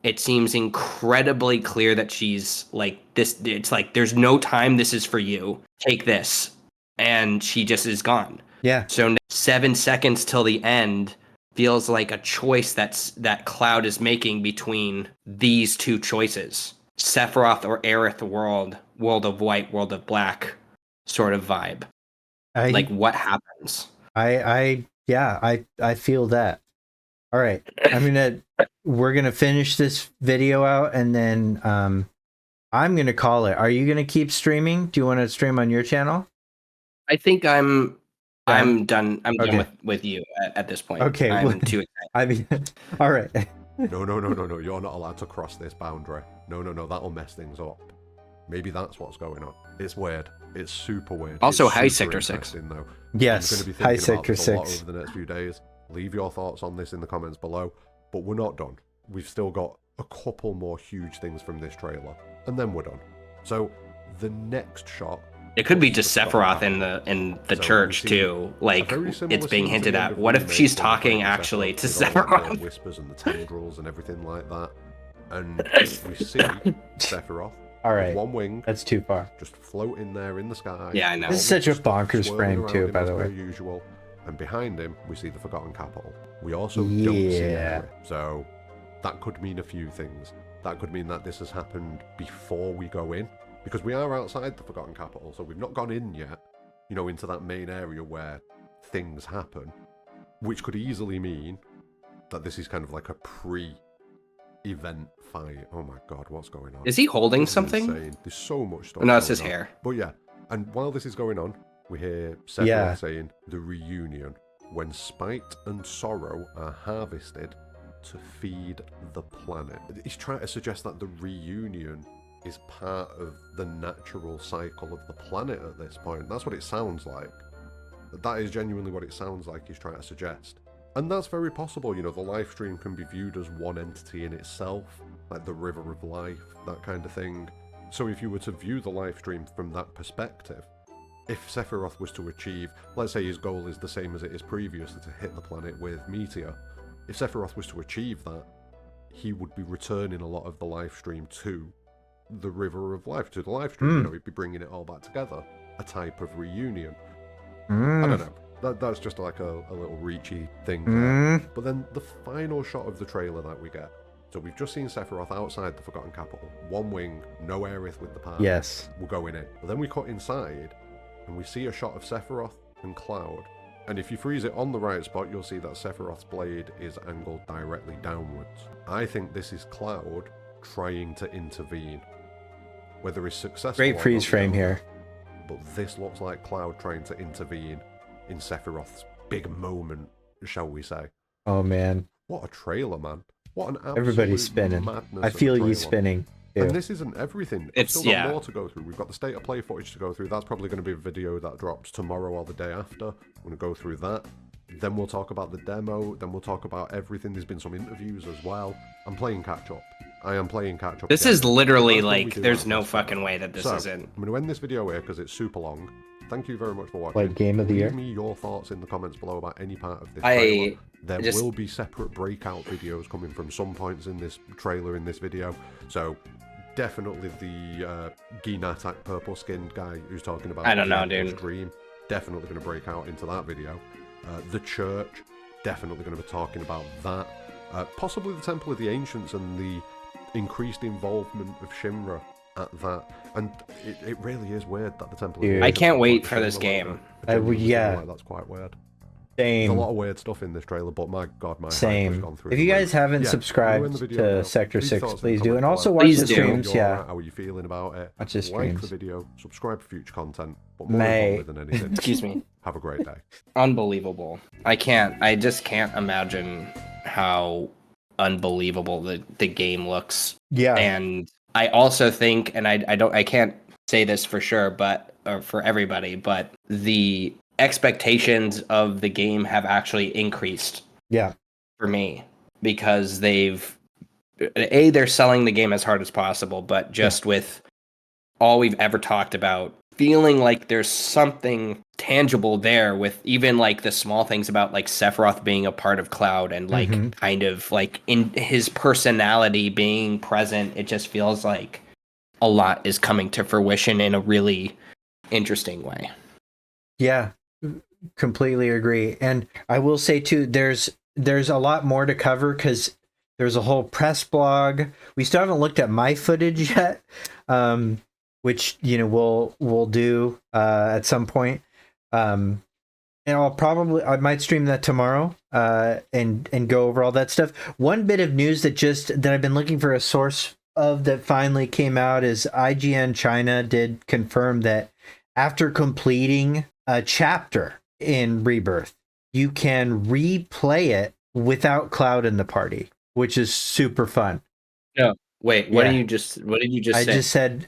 it seems incredibly clear that she's like this. It's like there's no time. This is for you. Take this, and she just is gone. Yeah. So 7 seconds till the end feels like a choice that Cloud is making between these two choices: Sephiroth or Aerith world of white, world of black, sort of vibe. Like what happens? I feel that. All right, we're gonna finish this video out, and then I'm gonna call it. Are you gonna keep streaming? Do you want to stream on your channel? I think I'm done. I'm done with you at this point. Okay, I'm too excited. All right. No. You're not allowed to cross this boundary. No. That'll mess things up. Maybe that's what's going on. It's weird. It's super weird. Also, it's hi super Sector 6. Though. Yes. I'm going to be Hi thinking about Sector this a lot 6. over the next few days. Leave your thoughts on this in the comments below. But we're not done. We've still got a couple more huge things from this trailer, and then we're done. So the next shot. It could be just Sephiroth in the church too. Like it's being hinted at. What if she's talking actually to Sephiroth? Whispers and the tendrils and everything like that. And we see Sephiroth. All right. One wing. That's too far. Just floating there in the sky. Yeah, I know. This is such a bonkers frame too, by the way. Usual. And behind him, we see the Forgotten Capital. We also don't see Henry. So that could mean a few things. That could mean that this has happened before we go in, because we are outside the Forgotten Capital, so we've not gone in yet, into that main area where things happen, which could easily mean that this is kind of like a pre-event fight. Oh my god, what's going on? Is he holding something? Insane. There's so much stuff. No, it's his hair. But yeah, and while this is going on, we hear Sephiroth saying the reunion, when spite and sorrow are harvested to feed the planet. He's trying to suggest that the reunion is part of the natural cycle of the planet at this point. That's what it sounds like. That is genuinely what it sounds like he's trying to suggest. And that's very possible, the live stream can be viewed as one entity in itself, like the river of life, that kind of thing. So if you were to view the live stream from that perspective, if Sephiroth was to achieve, let's say his goal is the same as it is previously, to hit the planet with Meteor, if Sephiroth was to achieve that, he would be returning a lot of the live stream to the river of life, to the live stream. He'd be bringing it all back together, a type of reunion. I don't know. That's just like a little reachy thing there. But then the final shot of the trailer that we get. So we've just seen Sephiroth outside the Forgotten Capital. One wing, no Aerith with the party. Yes. We're going in. But then we cut inside, and we see a shot of Sephiroth and Cloud. And if you freeze it on the right spot, you'll see that Sephiroth's blade is angled directly downwards. I think this is Cloud trying to intervene. Whether he's successful Great freeze frame here. But this looks like Cloud trying to intervene in Sephiroth's big moment, shall we say. Oh man. What a trailer, man. What an absolute Everybody's spinning. I feel you spinning. And this isn't everything. It's still got more to go through. We've got the state of play footage to go through. That's probably going to be a video that drops tomorrow or the day after. I'm going to go through that. Then we'll talk about the demo. Then we'll talk about everything. There's been some interviews as well. I'm playing catch up. I am playing catch up. This is literally like, there's no fucking way that this isn't. I'm going to end this video here because it's super long. Thank you very much for watching. Like game of the year. Leave me your thoughts in the comments below about any part of this trailer. There will be separate breakout videos coming from some points in this trailer, in this video. So definitely the Ginatak purple skinned guy who's talking about, I don't know, dude. Dream, definitely going to break out into that video. The church, definitely going to be talking about that. Possibly the Temple of the Ancients and the increased involvement of Shinra at that. And it really is weird that the Temple of the Ancients... I can't wait for this game. Yeah. That's quite weird. Same. There's a lot of weird stuff in this trailer, but my god, my Same. has gone through. If you guys haven't subscribed to Sector 6, please do. And also watch the streams. Yeah. How are you feeling about it? Watch the streams. Like the video, subscribe for future content. But more importantly than anything, excuse me. Have a great day. Unbelievable. I just can't imagine how unbelievable the game looks. Yeah. And I also think, and I can't say this for sure, or for everybody, but the expectations of the game have actually increased. Yeah. For me, because they're selling the game as hard as possible, but just with all we've ever talked about, feeling like there's something tangible there with even like the small things about like Sephiroth being a part of Cloud and like kind of like in his personality being present. It just feels like a lot is coming to fruition in a really interesting way. Yeah, completely agree. And I will say too, there's a lot more to cover because there's a whole press blog. We still haven't looked at my footage yet, which we'll do at some point. And I might stream that tomorrow and go over all that stuff. One bit of news that I've been looking for a source of that finally came out is IGN China did confirm that after completing a chapter in Rebirth, you can replay it without Cloud in the party, which is super fun. No, wait, what did you just say? I just said,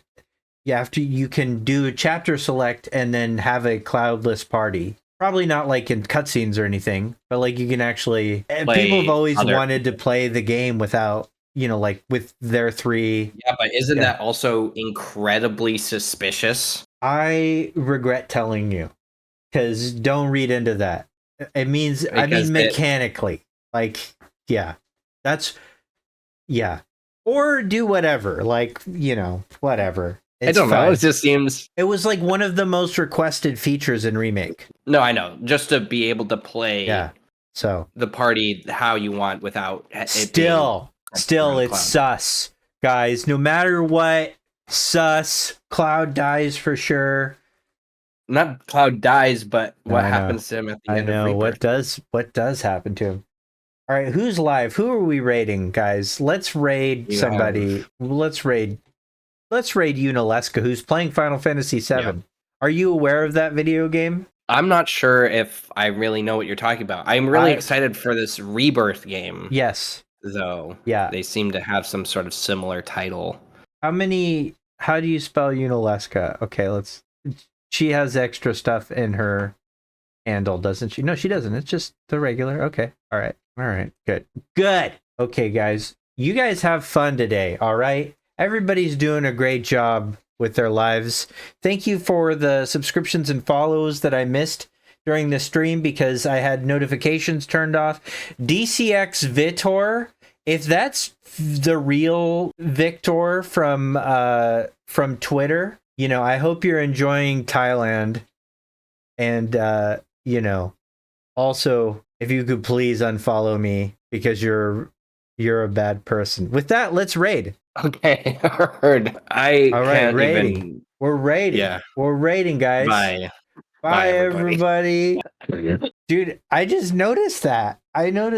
after you can do a chapter select and then have a cloudless party. Probably not like in cutscenes or anything, but like you can actually. People have always wanted to play the game without, like with their three. Yeah, but isn't that also incredibly suspicious? I regret telling you, because don't read into that. It means, mechanically, or do whatever, whatever. I don't know. It just seems it was like one of the most requested features in Remake. No, I know. Just to be able to play so the party how you want without it still it's sus, guys. No matter what, sus. Cloud dies for sure. Not Cloud dies, but what happens to him at the end of Rebirth. What does happen to him? All right, who's live? Who are we raiding, guys? Let's raid somebody. Let's raid Unaleska, who's playing Final Fantasy VII. Yeah. Are you aware of that video game? I'm not sure if I really know what you're talking about. I'm really excited for this Rebirth game. Yes. Though. Yeah. They seem to have some sort of similar title. How do you spell Unaleska? Okay, she has extra stuff in her handle, doesn't she? No, she doesn't. It's just the regular. Okay. All right. Good. Okay, guys. You guys have fun today, all right? Everybody's doing a great job with their lives. Thank you for the subscriptions and follows that I missed during the stream because I had notifications turned off. DCX Vitor, if that's the real Victor from Twitter, I hope you're enjoying Thailand. And also if you could please unfollow me because you're a bad person. With that, let's raid. Okay, heard. All right, raiding. We're raiding. Yeah. We're raiding, guys. Bye, everybody. Dude, I just noticed that. I noticed